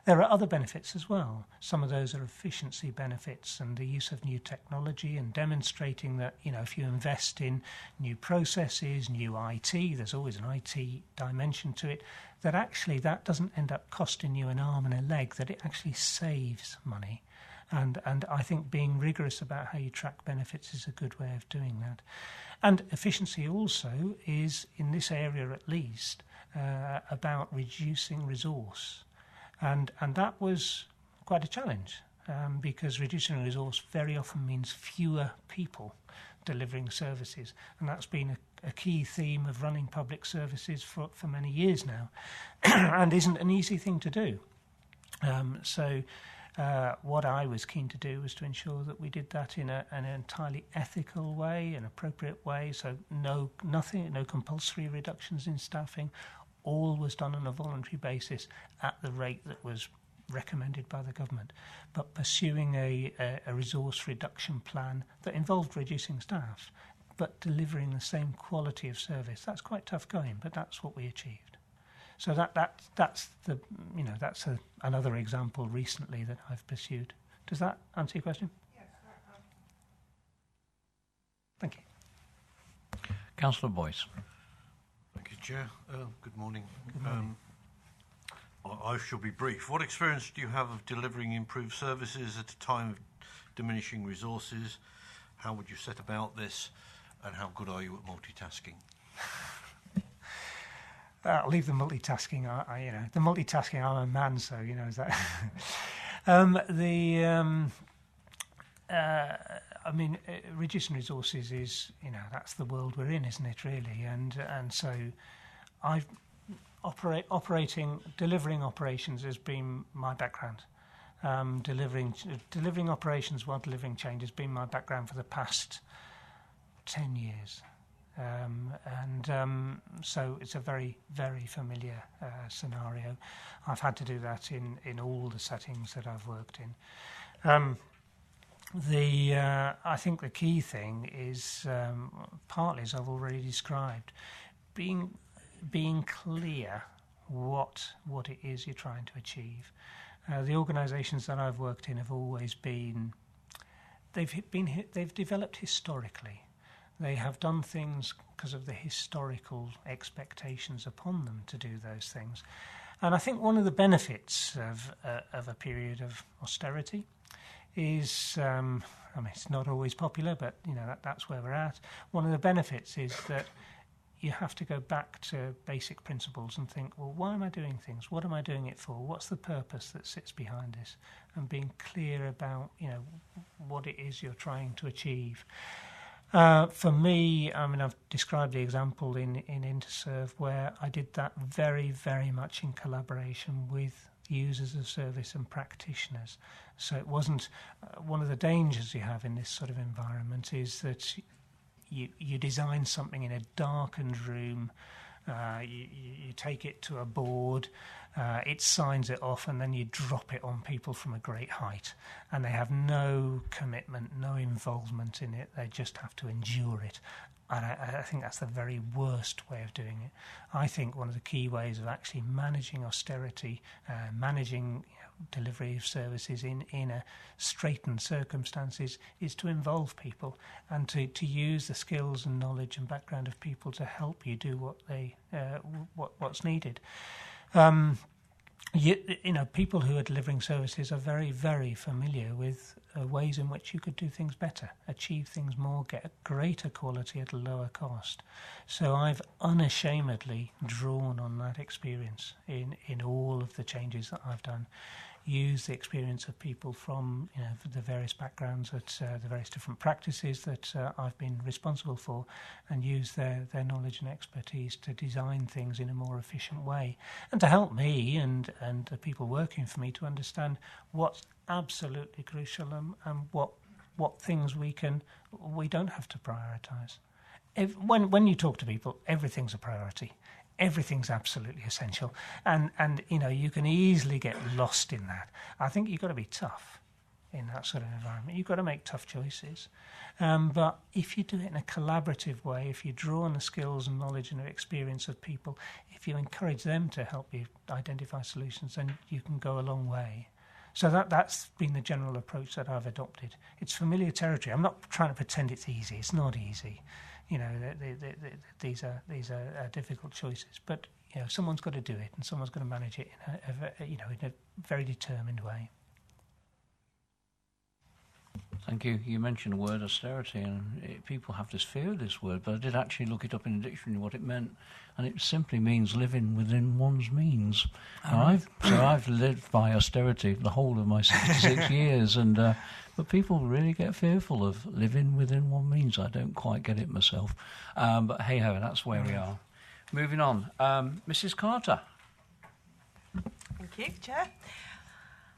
[SPEAKER 14] There are other benefits as well. Some of those are efficiency benefits and the use of new technology, and demonstrating that, if you invest in new processes, new IT, there's always an IT dimension to it, that actually that doesn't end up costing you an arm and a leg, that it actually saves money. And I think being rigorous about how you track benefits is a good way of doing that. And efficiency also is, in this area at least, about reducing resource. And that was quite a challenge, because reducing resource very often means fewer people delivering services. And that's been a key theme of running public services for many years now, and isn't an easy thing to do. What I was keen to do was to ensure that we did that in an entirely ethical way, an appropriate way, so no compulsory reductions in staffing. All was done on a voluntary basis at the rate that was recommended by the government, but pursuing a resource reduction plan that involved reducing staff, but delivering the same quality of service. That's quite tough going, but that's what we achieved. So that's another example recently that I've pursued. Does that answer your question?
[SPEAKER 15] Yes.
[SPEAKER 14] Thank you.
[SPEAKER 16] Councillor Boyce.
[SPEAKER 17] Thank you, Chair. Good morning. I shall be brief. What experience do you have of delivering improved services at a time of diminishing resources? How would you set about this? And how good are you at multitasking?
[SPEAKER 14] I'll leave the multitasking. The multitasking. I'm a man, so is that. Reducing resources is, that's the world we're in, isn't it? Really, and so, delivering operations has been my background. Delivering operations while delivering change has been my background for the past 10 years. So it's a very, very familiar scenario. I've had to do that in all the settings that I've worked in. I think the key thing is, partly as I've already described, being clear what it is you're trying to achieve. The organisations that I've worked in have always been, they've developed historically. They have done things because of the historical expectations upon them to do those things. And I think one of the benefits of a period of austerity is, it's not always popular, but that's where we're at. One of the benefits is that you have to go back to basic principles and think, well, why am I doing things? What am I doing it for? What's the purpose that sits behind this? And being clear about, what it is you're trying to achieve. For me, I've described the example in Interserve where I did that very, very much in collaboration with users of service and practitioners. So it wasn't one of the dangers you have in this sort of environment is that you design something in a darkened room, you take it to a board, it signs it off, and then you drop it on people from a great height, and they have no commitment, no involvement in it. They just have to endure it. And I think that's the very worst way of doing it. I think one of the key ways of actually managing austerity, managing delivery of services in a straitened circumstances is to involve people and to use the skills and knowledge and background of people to help you do what's needed. People who are delivering services are very, very familiar with ways in which you could do things better, achieve things more, get a greater quality at a lower cost. So I've unashamedly drawn on that experience in all of the changes that I've done. Use the experience of people from the various backgrounds at the various different practices that I've been responsible for, and use their knowledge and expertise to design things in a more efficient way, and to help me and the people working for me to understand what's absolutely crucial and what things we don't have to prioritise. When you talk to people, everything's a priority. Everything's absolutely essential, and you can easily get lost in that. I think you've got to be tough in that sort of environment. You've got to make tough choices, but if you do it in a collaborative way, if you draw on the skills and knowledge and experience of people, if you encourage them to help you identify solutions, then you can go a long way. So that's been the general approach that I've adopted. It's familiar territory. I'm not trying to pretend it's easy. It's not easy. These are difficult choices, but someone's got to do it, and someone's got to manage it in a very determined way.
[SPEAKER 1] Thank you. You mentioned the word austerity, and people have this fear of this word, but I did actually look it up in the dictionary what it meant, and it simply means living within one's means. I've lived by austerity the whole of my 66 years, and but people really get fearful of living within one's means. I don't quite get it myself, but hey ho, that's where we are. Moving on, Mrs. Carter.
[SPEAKER 11] Thank you, Chair.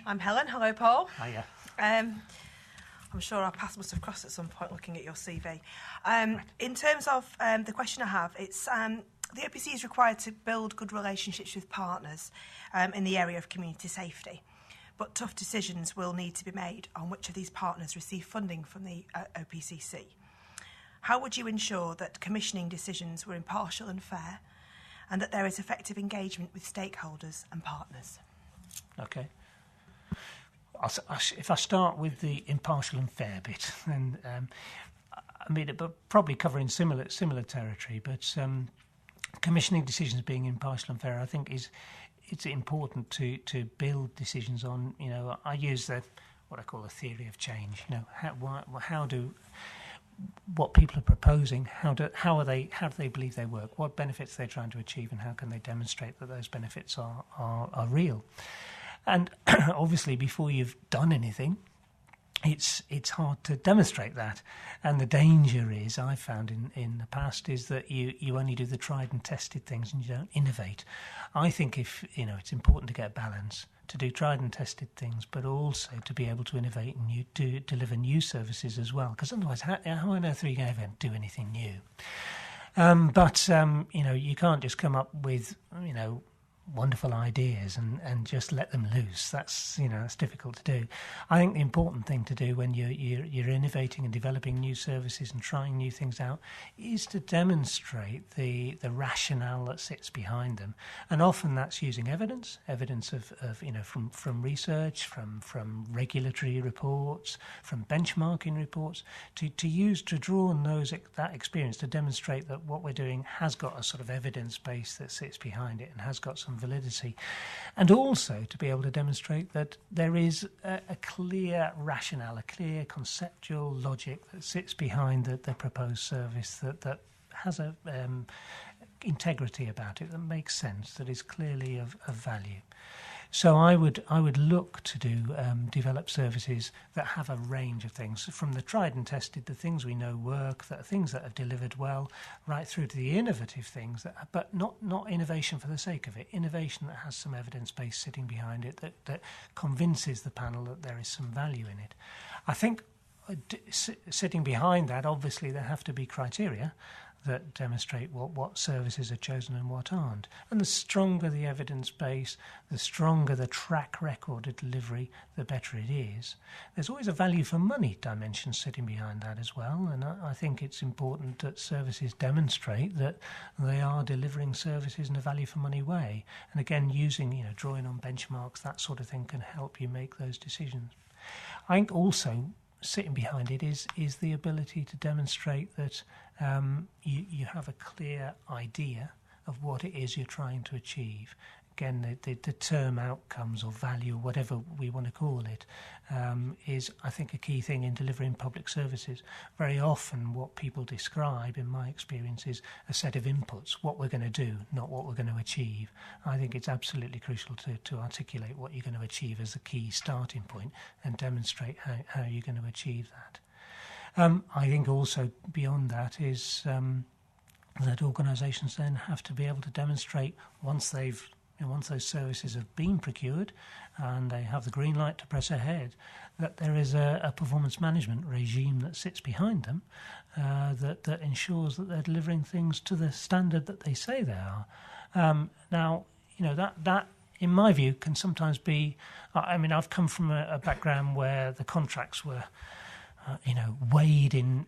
[SPEAKER 11] I'm Helen. Hello, Paul.
[SPEAKER 14] Hiya.
[SPEAKER 11] I'm sure our paths must have crossed at some point looking at your CV. In terms of the question I have, it's the OPC is required to build good relationships with partners in the area of community safety, but tough decisions will need to be made on which of these partners receive funding from the OPCC. How would you ensure that commissioning decisions were impartial and fair, and that there is effective engagement with stakeholders and partners?
[SPEAKER 14] Okay. If I start with the impartial and fair bit, then probably covering similar territory, but commissioning decisions being impartial and fair, I think it's important to build decisions on. I use what I call the theory of change. What people are proposing, how do they believe they work, what benefits they're trying to achieve, and how can they demonstrate that those benefits are real. And obviously, before you've done anything, it's hard to demonstrate that. And the danger is, I've found in the past, is that you only do the tried and tested things and you don't innovate. I think it's important to get balance, to do tried and tested things, but also to be able to innovate and to deliver new services as well. Because otherwise, how on earth are you going to do anything new? But you can't just come up with, wonderful ideas and just let them loose. That's difficult to do. I think the important thing to do when you're innovating and developing new services and trying new things out is to demonstrate the rationale that sits behind them. And often that's using evidence of from research, from regulatory reports, from benchmarking reports, to draw on that experience to demonstrate that what we're doing has got a sort of evidence base that sits behind it and has got some validity, and also to be able to demonstrate that there is a clear rationale, a clear conceptual logic that sits behind the proposed service that has a integrity about it, that makes sense, that is clearly of value. So I would look to develop services that have a range of things, from the tried and tested, the things we know work, that are things that have delivered well, right through to the innovative things, but not innovation for the sake of it, innovation that has some evidence base sitting behind it, that convinces the panel that there is some value in it. I think sitting behind that, obviously there have to be criteria that demonstrate what services are chosen and what aren't. And the stronger the evidence base, the stronger the track record of delivery, the better it is. There's always a value for money dimension sitting behind that as well, and I think it's important that services demonstrate that they are delivering services in a value for money way. And again, drawing on benchmarks, that sort of thing can help you make those decisions. I think also sitting behind it is the ability to demonstrate that you have a clear idea of what it is you're trying to achieve. Again, the term outcomes or value, whatever we want to call it, is, I think, a key thing in delivering public services. Very often what people describe, in my experience, is a set of inputs, what we're going to do, not what we're going to achieve. I think it's absolutely crucial to articulate what you're going to achieve as a key starting point and demonstrate how you're going to achieve that. I think also beyond that is that organisations then have to be able to demonstrate once those services have been procured and they have the green light to press ahead, that there is a performance management regime that sits behind them that ensures that they're delivering things to the standard that they say they are. Now, that in my view can sometimes be. I've come from a background where the contracts were weighed in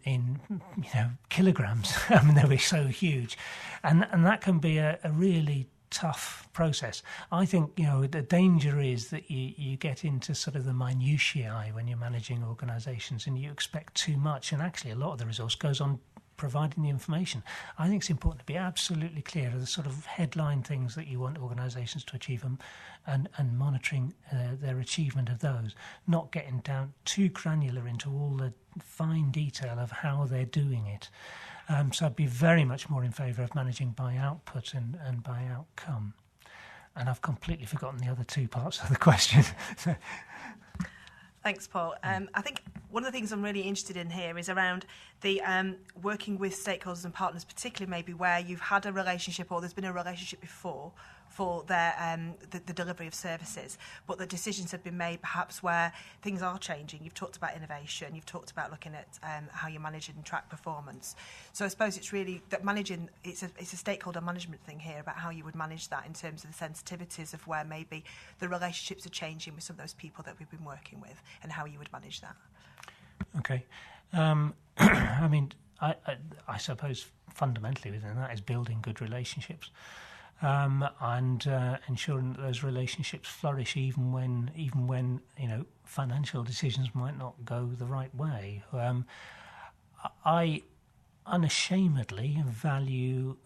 [SPEAKER 14] kilograms. They were so huge, and that can be a really tough process. I think the danger is that you get into sort of the minutiae when you're managing organisations, and you expect too much, and actually a lot of the resource goes on providing the information. I think it's important to be absolutely clear of the sort of headline things that you want organisations to achieve and monitoring their achievement of those, not getting down too granular into all the fine detail of how they're doing it. So I'd be very much more in favour of managing by output and by outcome. And I've completely forgotten the other two parts of the question.
[SPEAKER 11] Thanks, Paul. I think one of the things I'm really interested in here is around the working with stakeholders and partners, particularly maybe where you've had a relationship or there's been a relationship before for their the delivery of services, but the decisions have been made perhaps where things are changing. You've talked about innovation, you've talked about looking at how you manage and track performance. So I suppose it's really that managing, it's a stakeholder management thing here about how you would manage that in terms of the sensitivities of where maybe the relationships are changing with some of those people that we've been working with and how you would manage that.
[SPEAKER 14] Okay. I suppose fundamentally within that is building good relationships. And ensuring that those relationships flourish even when financial decisions might not go the right way. I unashamedly value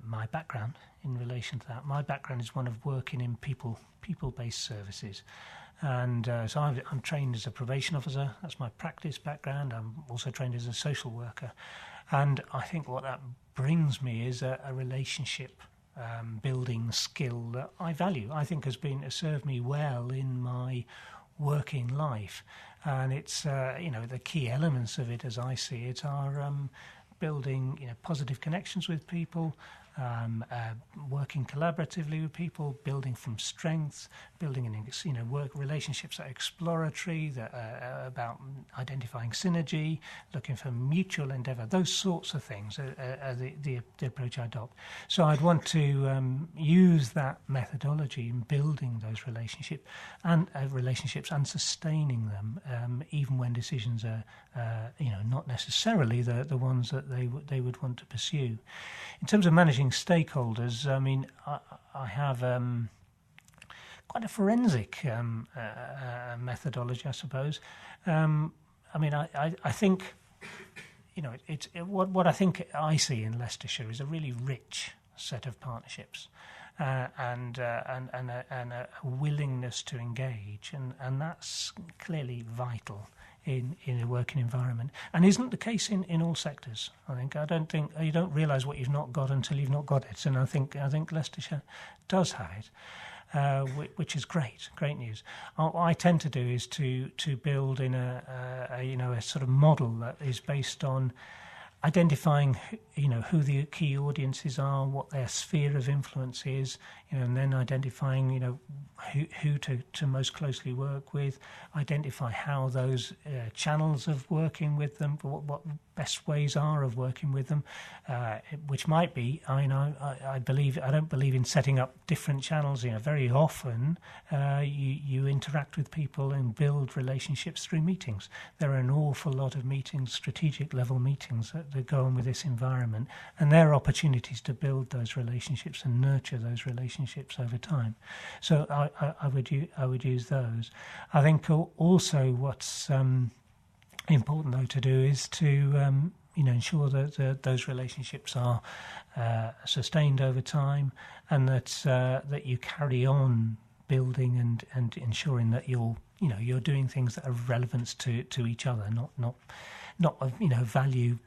[SPEAKER 14] my background in relation to that. My background is one of working in people-based services. And so I'm trained as a probation officer. That's my practice background. I'm also trained as a social worker. And I think what that brings me is a relationship building skill that I value. I think has served me well in my working life. And it's, the key elements of it, as I see it, are building, positive connections with people, working collaboratively with people, building from strengths, building work relationships that are exploratory, that are about identifying synergy, looking for mutual endeavour. Those sorts of things are the approach I adopt. So I'd want to use that methodology in building those relationships and sustaining them, even when decisions are, not necessarily the ones that they would want to pursue. In terms of managing stakeholders, I mean, I have quite a forensic methodology, I suppose. I think, what I think I see in Leicestershire is a really rich set of partnerships. And a willingness to engage, and that's clearly vital in a working environment, and isn't the case in all sectors. I don't think you don't realise what you've not got until you've not got it, and I think Leicestershire does have it, which is great news. What I tend to do is to build in a sort of model that is based on identifying who the key audiences are, what their sphere of influence is, and then identifying who to most closely work with, identify how those channels of working with them, what best ways are of working with them, which might be, I don't believe in setting up different channels. Very often you interact with people and build relationships through meetings. There are an awful lot of meetings, strategic level meetings that go on with this environment, and there are opportunities to build those relationships and nurture those relationships over time. So I would use those. I think also what's important though to do is to ensure that those relationships are sustained over time, and that you carry on building and ensuring that you're doing things that are relevant to each other, not of value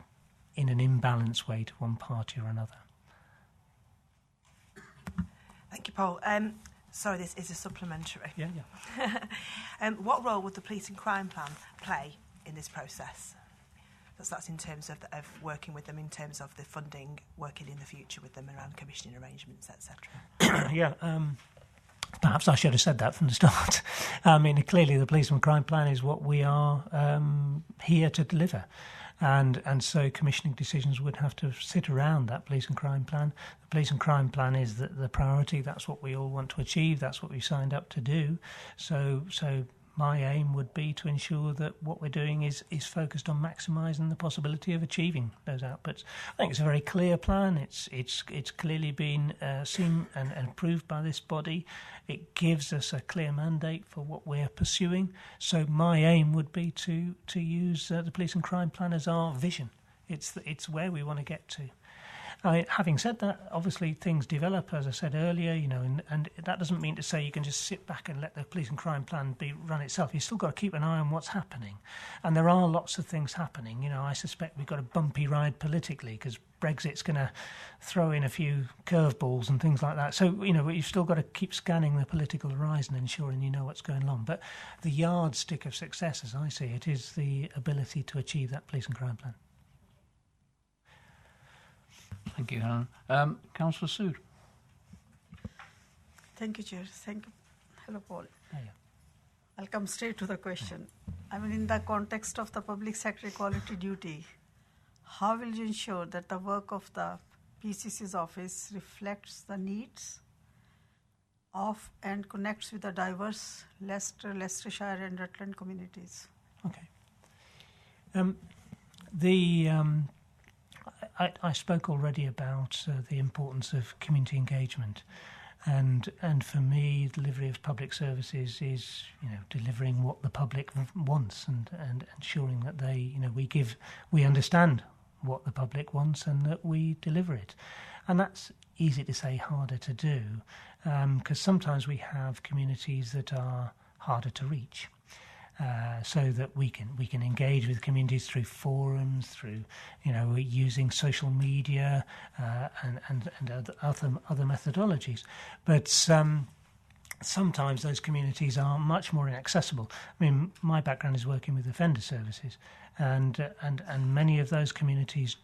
[SPEAKER 14] in an imbalanced way to one party or another.
[SPEAKER 11] Thank you, Paul. Sorry, this is a supplementary.
[SPEAKER 14] Yeah.
[SPEAKER 11] What role would the police and crime plan play in this process? That's in terms of working with them, in terms of the funding, working in the future with them around commissioning arrangements, etc.
[SPEAKER 14] Yeah. Perhaps I should have said that from the start. Clearly the police and crime plan is what we are here to deliver. And so commissioning decisions would have to sit around that police and crime plan. The police and crime plan is the priority. That's what we all want to achieve. That's what we signed up to do. So my aim would be to ensure that what we're doing is focused on maximising the possibility of achieving those outputs. I think it's a very clear plan. It's clearly been seen and approved by this body. It gives us a clear mandate for what we're pursuing. So my aim would be to use the police and crime plan as our vision. It's where we want to get to. Having said that, obviously things develop, as I said earlier, and that doesn't mean to say you can just sit back and let the police and crime plan run itself. You've still got to keep an eye on what's happening. And there are lots of things happening. I suspect we've got a bumpy ride politically because Brexit's going to throw in a few curveballs and things like that. So, you've still got to keep scanning the political horizon and ensuring you know what's going on. But the yardstick of success, as I see it, is the ability to achieve that police and crime plan.
[SPEAKER 1] Thank you, Helen. Councillor Sood.
[SPEAKER 3] Thank you, Chair. Thank you. Hello, Paul.
[SPEAKER 14] Hiya.
[SPEAKER 3] I'll come straight to the question. In the context of the public sector equality duty, how will you ensure that the work of the PCC's office reflects the needs of and connects with the diverse Leicester, Leicestershire and Rutland communities?
[SPEAKER 14] Okay. I spoke already about the importance of community engagement, and for me, delivery of public services is delivering what the public wants and ensuring that we understand what the public wants and that we deliver it, and that's easy to say, harder to do, because sometimes we have communities that are harder to reach. So that we can engage with communities through forums, through using social media and other methodologies. But sometimes those communities are much more inaccessible. I mean, my background is working with offender services, and many of those communities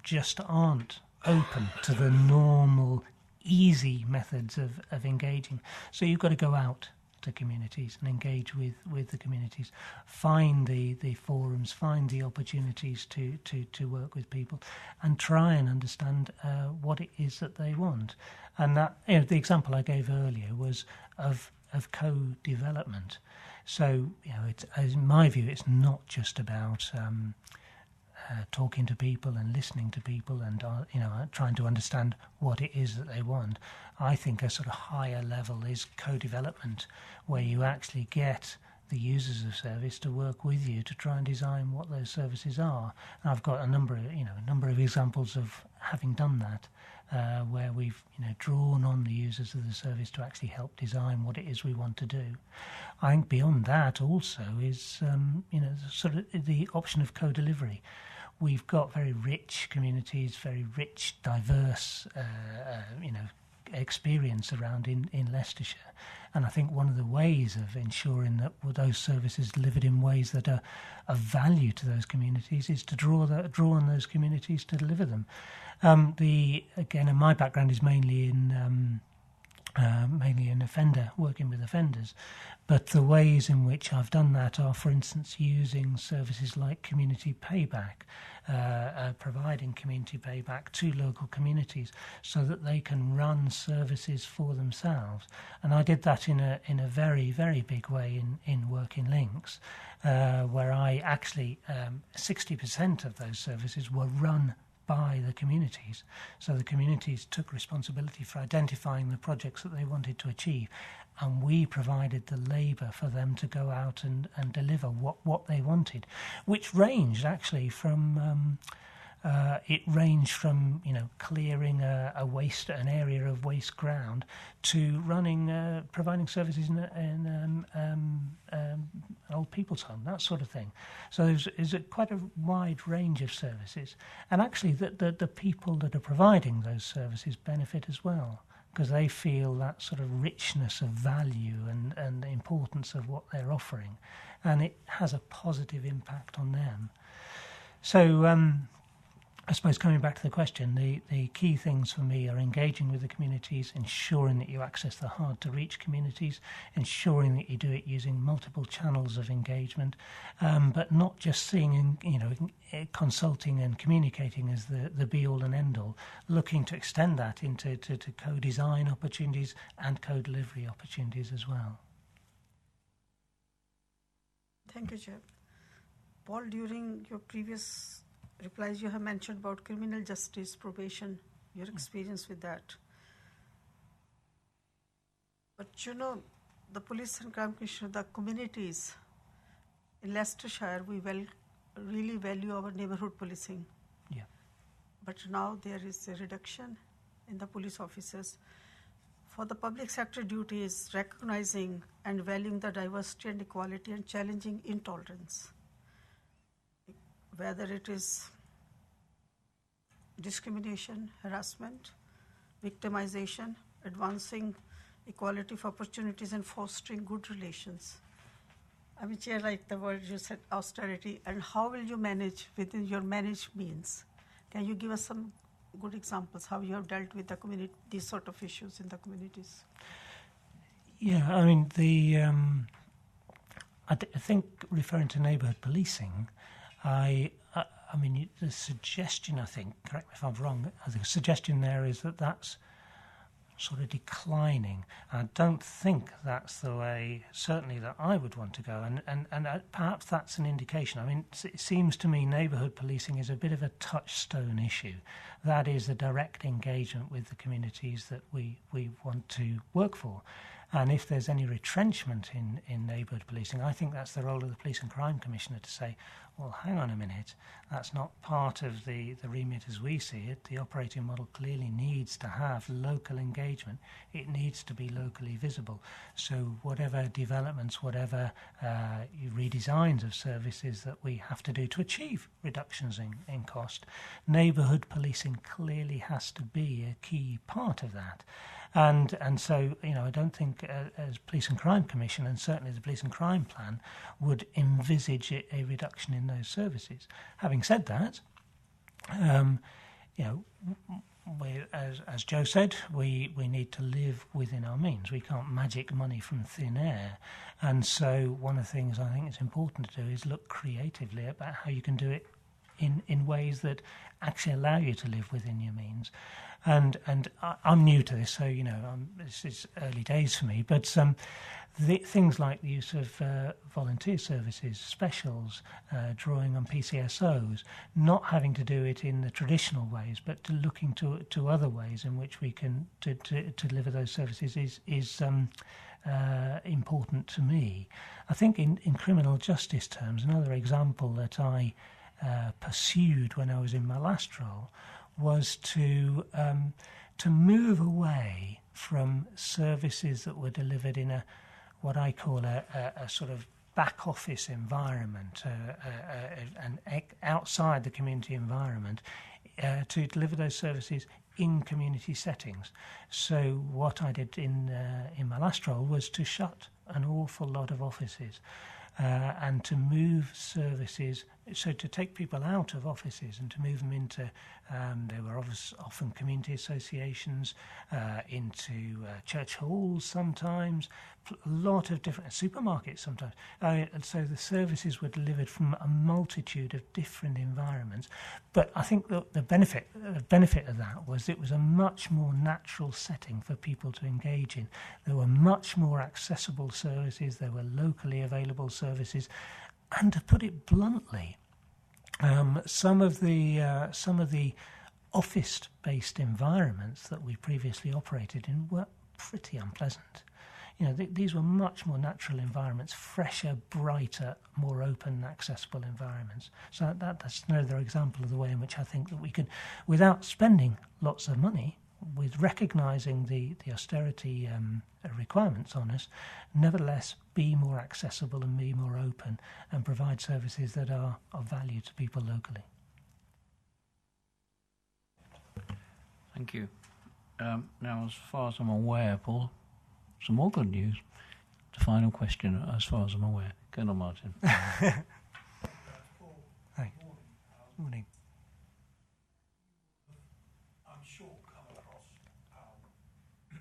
[SPEAKER 14] just aren't open to the normal, easy methods of engaging. So you've got to go out to communities and engage with the communities, find the forums, find the opportunities to work with people, and try and understand what it is that they want. And that, the example I gave earlier was of co-development. So, in my view, it's not just about talking to people and listening to people and trying to understand what it is that they want. I think a sort of higher level is co-development, where you actually get the users of service to work with you to try and design what those services are. And I've got a number of examples of having done that, where we've drawn on the users of the service to actually help design what it is we want to do. I think beyond that also is sort of the option of co-delivery. We've got very rich communities, very rich, diverse, experience around in Leicestershire. And I think one of the ways of ensuring that those services delivered in ways that are of value to those communities is to draw on those communities to deliver them. And my background is mainly in working with offenders, but the ways in which I've done that are, for instance, using services like community payback, providing community payback to local communities so that they can run services for themselves. And I did that in a very, very big way in Working Links, where I actually 60% of those services were run by the communities. So the communities took responsibility for identifying the projects that they wanted to achieve, and we provided the labour for them to go out and deliver what they wanted, which ranged actually from clearing an area of waste ground to providing services in old people's home, that sort of thing. So there's quite a wide range of services, and actually the people that are providing those services benefit as well, because they feel that sort of richness of value and the importance of what they're offering, and it has a positive impact on them. So I suppose coming back to the question, the key things for me are engaging with the communities, ensuring that you access the hard-to-reach communities, ensuring that you do it using multiple channels of engagement, but not just seeing, consulting and communicating as the be-all and end-all, looking to extend that into co-design opportunities and co-delivery opportunities as well.
[SPEAKER 3] Thank you, Chair. Paul, during your previous replies, you have mentioned about criminal justice, probation, your experience with that. But the Police and Crime Commissioner, the communities in Leicestershire, we really value our neighbourhood policing.
[SPEAKER 14] Yeah.
[SPEAKER 3] But now there is a reduction in the police officers. For the public sector duty is recognizing and valuing the diversity and equality and challenging intolerance. Whether it is discrimination, harassment, victimization, advancing equality of opportunities and fostering good relations. I mean, Chair, like the word you said, austerity, and how will you manage within your managed means? Can you give us some good examples how you have dealt with the community, these sort of issues in the communities?
[SPEAKER 14] Yeah, I mean, I think referring to neighbourhood policing, I mean, the suggestion, I think, correct me if I'm wrong, the suggestion there is that that's sort of declining. I don't think that's the way, certainly, that I would want to go. And perhaps that's an indication. I mean, it seems to me neighbourhood policing is a bit of a touchstone issue. That is the direct engagement with the communities that we want to work for. And if there's any retrenchment in neighbourhood policing, I think that's the role of the Police and Crime Commissioner to say, well, hang on a minute, that's not part of the remit as we see it. The operating model clearly needs to have local engagement. It needs to be locally visible. So whatever developments, whatever redesigns of services that we have to do to achieve reductions in cost, neighbourhood policing education clearly has to be a key part of that. And so, I don't think as Police and Crime Commission, and certainly the Police and Crime Plan, would envisage a reduction in those services. Having said that, as Joe said, we need to live within our means. We can't magic money from thin air. And so one of the things I think it's important to do is look creatively about how you can do it in ways that actually allow you to live within your means. And I'm new to this, so this is early days for me. But things like the use of volunteer services, specials, drawing on PCSOs, not having to do it in the traditional ways, but to looking to other ways in which we can to deliver those services is important to me. I think in criminal justice terms, another example that I pursued when I was in my last role was to move away from services that were delivered in what I call a sort of back office environment, and outside the community environment, to deliver those services in community settings. So what I did in my last role was to shut an awful lot of offices. And to move services, so to take people out of offices and to move them into, there were often community associations, into church halls sometimes, a lot of different supermarkets sometimes. And so the services were delivered from a multitude of different environments. But I think the benefit of that was it was a much more natural setting for people to engage in. There were much more accessible services, there were locally available services, and to put it bluntly, some of the office-based environments that we previously operated in were pretty unpleasant. These were much more natural environments, fresher, brighter, more open, accessible environments. So that's another example of the way in which I think that we could, without spending lots of money, with recognising the austerity requirements on us, nevertheless be more accessible and be more open and provide services that are of value to people locally.
[SPEAKER 1] Thank you. Now, as far as I'm aware, Paul, some more good news. The final question, as far as I'm aware. Colonel Martin.
[SPEAKER 14] Hi. Morning.
[SPEAKER 12] I'm sure come across the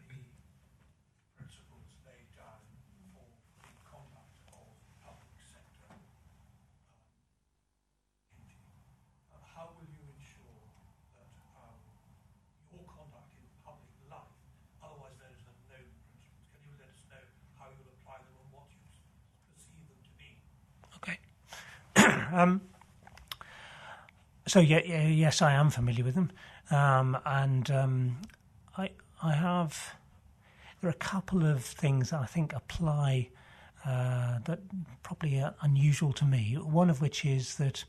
[SPEAKER 12] principles laid down for the conduct of public sector duty. How will you ensure that your conduct in public life, otherwise those are known principles, can you let us know how you will apply them and what you perceive them to be?
[SPEAKER 14] Okay. So yes, I am familiar with them, and I have. There are a couple of things that I think apply that probably are unusual to me. One of which is that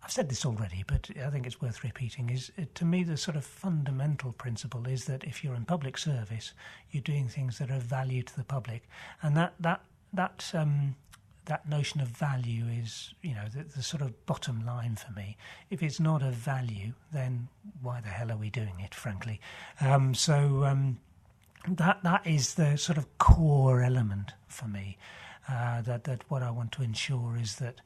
[SPEAKER 14] I've said this already, but I think it's worth repeating. Is to me the sort of fundamental principle is that if you're in public service, you're doing things that are of value to the public, and that notion of value is, the sort of bottom line for me. If it's not of value, then why the hell are we doing it, frankly? That is the sort of core element for me. That what I want to ensure is that,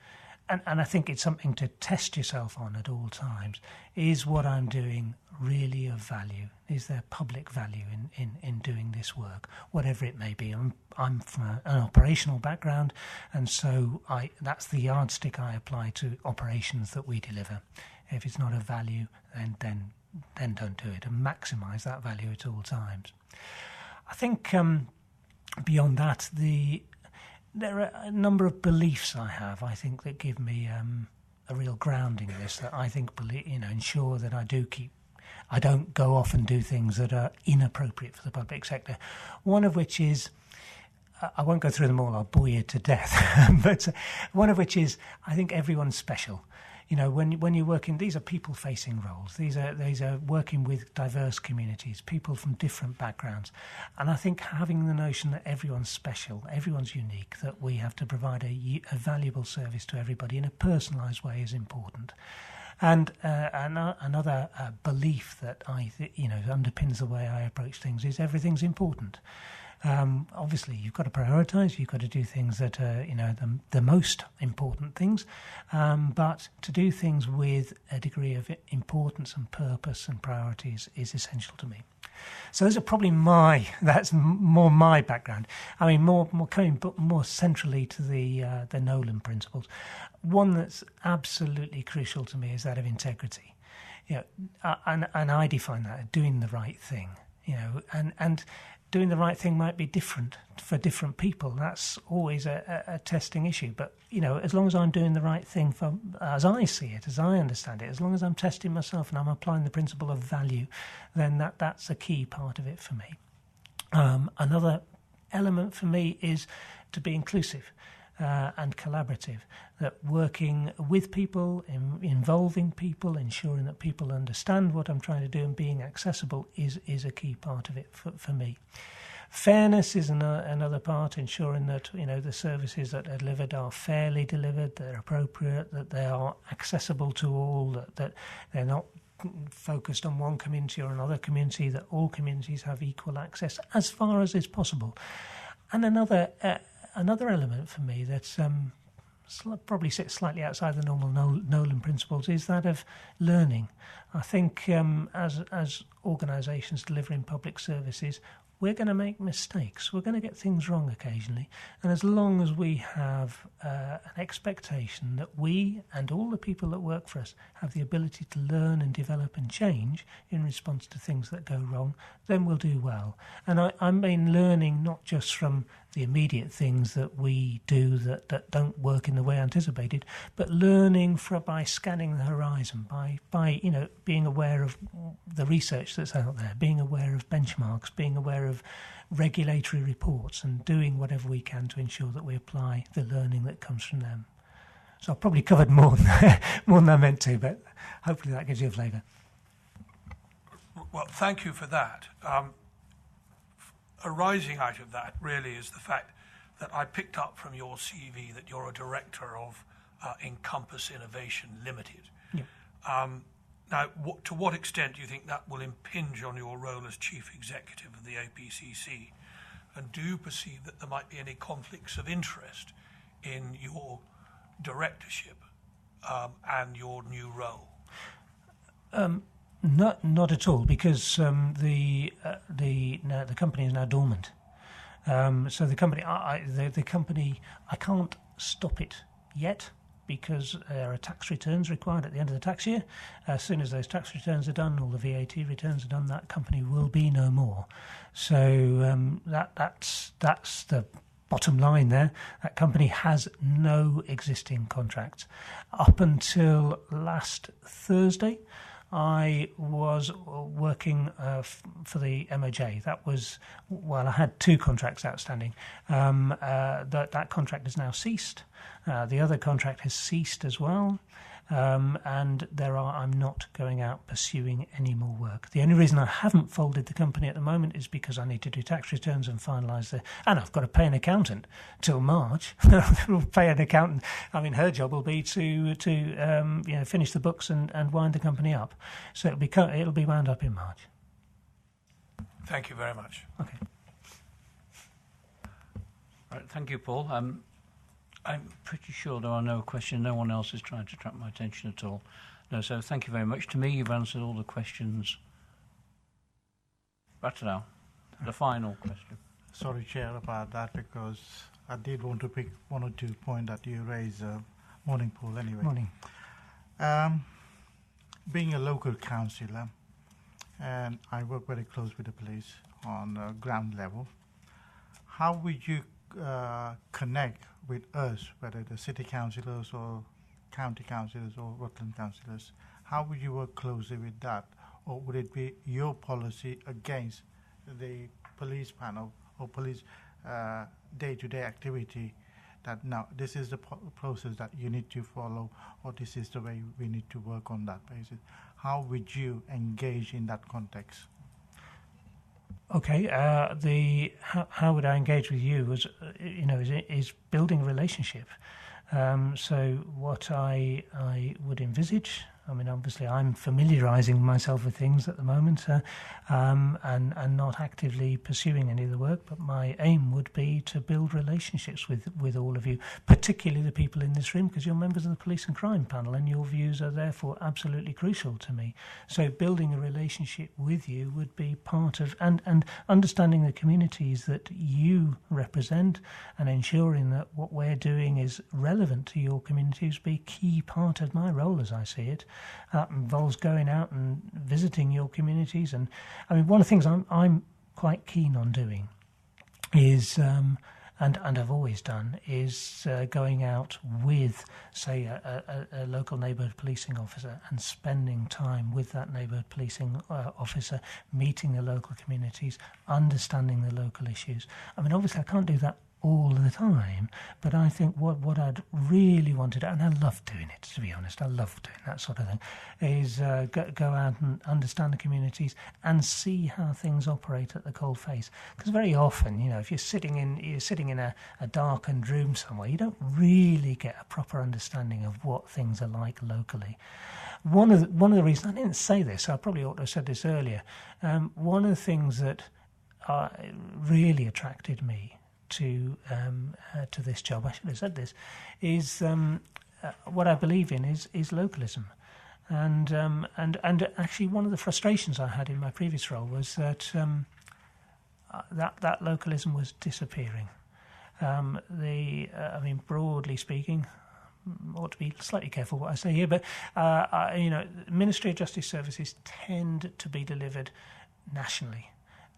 [SPEAKER 14] and I think it's something to test yourself on at all times, is what I'm doing really of value? Is there public value in doing this work, whatever it may be? I'm from an operational background, and so that's the yardstick I apply to operations that we deliver. If it's not of value, then don't do it, and maximise that value at all times. I think beyond that, there are a number of beliefs I have, I think, that give me a real grounding in this, that I think ensure that I don't go off and do things that are inappropriate for the public sector. One of which is, I won't go through them all, I'll bore you to death, but one of which is, I think everyone's special. When you're working, these are people-facing roles. These are working with diverse communities, people from different backgrounds. And I think having the notion that everyone's special, everyone's unique, that we have to provide a valuable service to everybody in a personalised way is important. And another belief that underpins the way I approach things is everything's important. Obviously, you've got to prioritise. You've got to do things that are, the most important things. But to do things with a degree of importance and purpose and priorities is essential to me. So those are probably that's more my background. I mean, more coming more centrally to the Nolan principles. One that's absolutely crucial to me is that of integrity. And I define that as doing the right thing. And doing the right thing might be different for different people. That's always a testing issue. But, as long as I'm doing the right thing as I see it, as I understand it, as long as I'm testing myself and I'm applying the principle of value, then that's a key part of it for me. Another element for me is to be inclusive and collaborative, that working with people, involving people, ensuring that people understand what I'm trying to do and being accessible is a key part of it for me. Fairness is another part, ensuring that the services that are delivered are fairly delivered, they're appropriate, that they are accessible to all, that they're not focused on one community or another community, that all communities have equal access as far as is possible. And another element for me that's probably sits slightly outside the normal Nolan principles is that of learning. I think as organisations delivering public services, we're going to make mistakes. We're going to get things wrong occasionally. And as long as we have an expectation that we and all the people that work for us have the ability to learn and develop and change in response to things that go wrong, then we'll do well. And I mean learning not just from the immediate things that we do that don't work in the way anticipated, but learning by scanning the horizon, by being aware of the research that's out there, being aware of benchmarks, being aware of regulatory reports, and doing whatever we can to ensure that we apply the learning that comes from them. So I've probably covered more than I meant to, but hopefully that gives you a flavour.
[SPEAKER 12] Well, thank you for that. Arising out of that really is the fact that I picked up from your CV that you're a director of Encompass Innovation Limited.
[SPEAKER 14] Yeah.
[SPEAKER 12] Now, to what extent do you think that will impinge on your role as Chief Executive of the APCC? And do you perceive that there might be any conflicts of interest in your directorship and your new role?
[SPEAKER 14] Not at all, because the company is now dormant. So the company, I can't stop it yet, because there are tax returns required at the end of the tax year. As soon as those tax returns are done, all the VAT returns are done, that company will be no more. So that's the bottom line there. That company has no existing contracts. Up until last Thursday, I was working for the MOJ. I had 2 contracts outstanding. That contract has now ceased. The other contract has ceased as well. And I'm not going out pursuing any more work. The only reason I haven't folded the company at the moment is because I need to do tax returns and finalise and I've got to pay an accountant till March. I'll pay an accountant. I mean, her job will be to finish the books and wind the company up. So it'll be wound up in March.
[SPEAKER 12] Thank you very much.
[SPEAKER 14] Okay.
[SPEAKER 1] Right, thank you, Paul. I'm pretty sure there are no questions. No one else is trying to attract my attention at all. No, so thank you very much. To me, you've answered all the questions. Rattanal, the final question.
[SPEAKER 9] Sorry, Chair, about that, because I did want to pick 1 or 2 points that you raised. Morning, Paul, anyway.
[SPEAKER 14] Morning.
[SPEAKER 9] Being a local councillor, and I work very close with the police on ground level, how would you connect with us, whether the city councillors or county councillors or Rutland councillors? How would you work closely with that? Or would it be your policy against the police panel or police day-to-day activity that now this is the process that you need to follow, or this is the way we need to work on that basis? How would you engage in that context?
[SPEAKER 14] Okay, how would I engage with you is building a relationship. So what I would envisage I mean, obviously, I'm familiarising myself with things at the moment, and not actively pursuing any of the work. But my aim would be to build relationships with all of you, particularly the people in this room, because you're members of the Police and Crime Panel, and your views are therefore absolutely crucial to me. So, building a relationship with you would be part of, and understanding the communities that you represent, and ensuring that what we're doing is relevant to your communities, be a key part of my role as I see it. That involves going out and visiting your communities, and I mean, one of the things I'm quite keen on doing is, and I've always done, is going out with, say, a local neighbourhood policing officer and spending time with that neighbourhood policing officer, meeting the local communities, understanding the local issues. I mean, obviously, I can't do that all the time, but I think what I'd really want to do, and I love doing it, to be honest, I love doing that sort of thing, is go out and understand the communities and see how things operate at the cold face. Because very often, you know, if you're sitting in a darkened room somewhere, you don't really get a proper understanding of what things are like locally. One of the reasons, I didn't say this, I probably ought to have said this earlier, one of the things that really attracted me to this job, I should have said this, is what I believe in is localism, and actually one of the frustrations I had in my previous role was that that localism was disappearing. I mean, broadly speaking, ought to be slightly careful what I say here, but you know, Ministry of Justice services tend to be delivered nationally.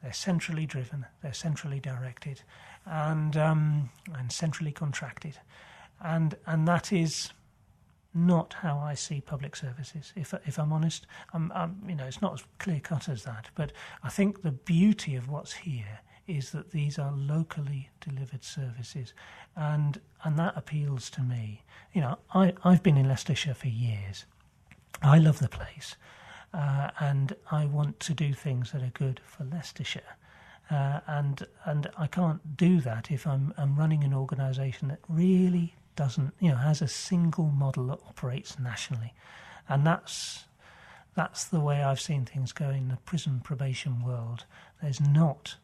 [SPEAKER 14] They're centrally driven, they're centrally directed, and centrally contracted, and that is not how I see public services. If I'm honest, you know, it's not as clear cut as that. But I think the beauty of what's here is that these are locally delivered services, and that appeals to me. You know, I've been in Leicestershire for years. I love the place. And I want to do things that are good for Leicestershire, and I can't do that if I'm running an organisation that really doesn't, you know, has a single model that operates nationally, and that's the way I've seen things go in the prison probation world. There's not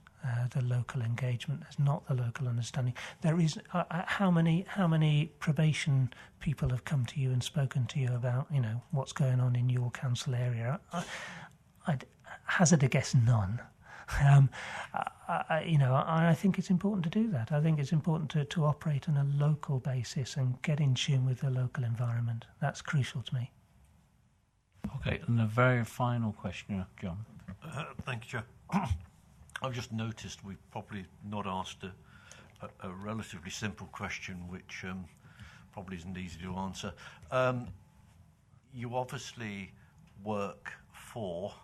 [SPEAKER 14] the local engagement. There's not the local understanding. There is how many probation people have come to you and spoken to you about, you know, what's going on in your council area? I'd hazard a guess none. You know, I think it's important to do that. I think it's important to operate on a local basis and get in tune with the local environment. That's crucial to me.
[SPEAKER 1] Okay, and the very final question, John.
[SPEAKER 17] Thank you, Chair. I've just noticed we've probably not asked a relatively simple question, which probably isn't easy to answer. You obviously work for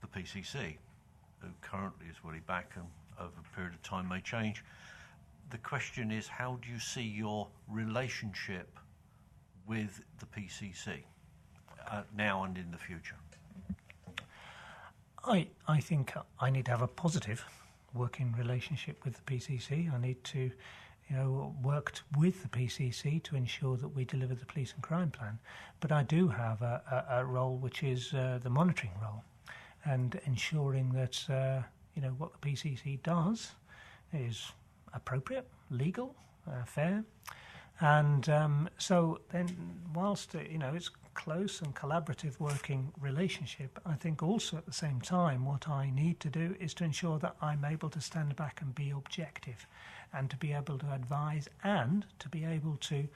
[SPEAKER 17] the PCC, who currently is really back and over a period of time may change. The question is, how do you see your relationship with the PCC now and in the future?
[SPEAKER 14] I think I need to have a positive working relationship with the PCC. I need to, you know, work with the PCC to ensure that we deliver the police and crime plan. But I do have a role which is the monitoring role, and ensuring that you know, what the PCC does is appropriate, legal, fair, and so then whilst you know, it's close and collaborative working relationship, I think also at the same time what I need to do is to ensure that I'm able to stand back and be objective, and to be able to advise, and to be able to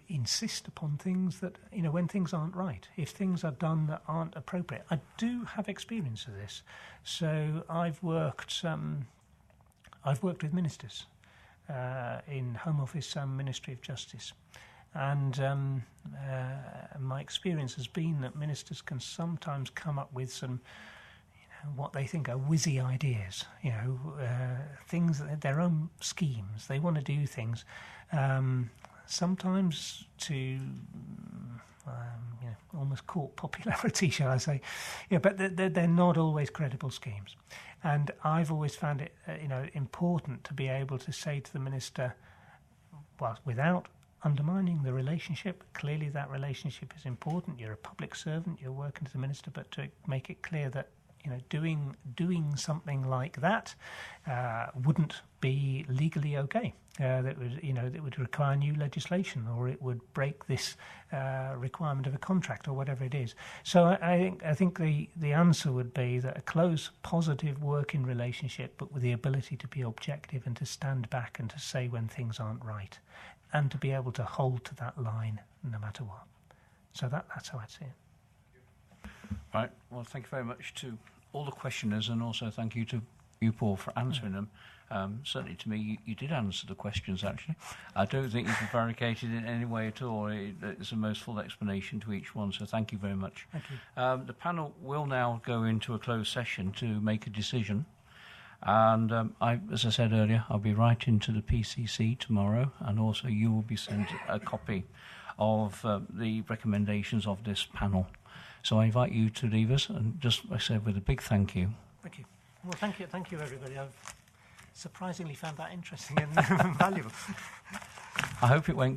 [SPEAKER 14] insist upon things that, you know, when things aren't right, if things are done that aren't appropriate. I do have experience of this, so I've worked with ministers in Home Office and Ministry of Justice. And my experience has been that ministers can sometimes come up with some, you know, what they think are whizzy ideas, you know, things, their own schemes. They want to do things, sometimes to, you know, almost court popularity, shall I say. Yeah, but they're not always credible schemes. And I've always found it, you know, important to be able to say to the minister, well, without undermining the relationship. Clearly that relationship is important. You're a public servant, you're working as a minister, but to make it clear that doing something like that wouldn't be legally okay. That would require new legislation, or it would break this requirement of a contract, or whatever it is. So I think the answer would be that a close, positive working relationship, but with the ability to be objective and to stand back and to say when things aren't right, and to be able to hold to that line no matter what. So that's how I'd see it.
[SPEAKER 1] Right. Well, thank you very much to all the questioners, and also thank you to you, Paul, for answering them. Certainly to me, you did answer the questions, actually. I don't think you prevaricated in any way at all. It's the most full explanation to each one, so thank you very much.
[SPEAKER 14] Thank you.
[SPEAKER 1] The panel will now go into a closed session to make a decision. And as I said earlier, I'll be writing to the PCC tomorrow, and also you will be sent a copy of the recommendations of this panel. So I invite you to leave us, and just, like I said, with a big thank you.
[SPEAKER 14] Thank you. Well, thank you, everybody. I've surprisingly found that interesting and valuable.
[SPEAKER 1] I hope it went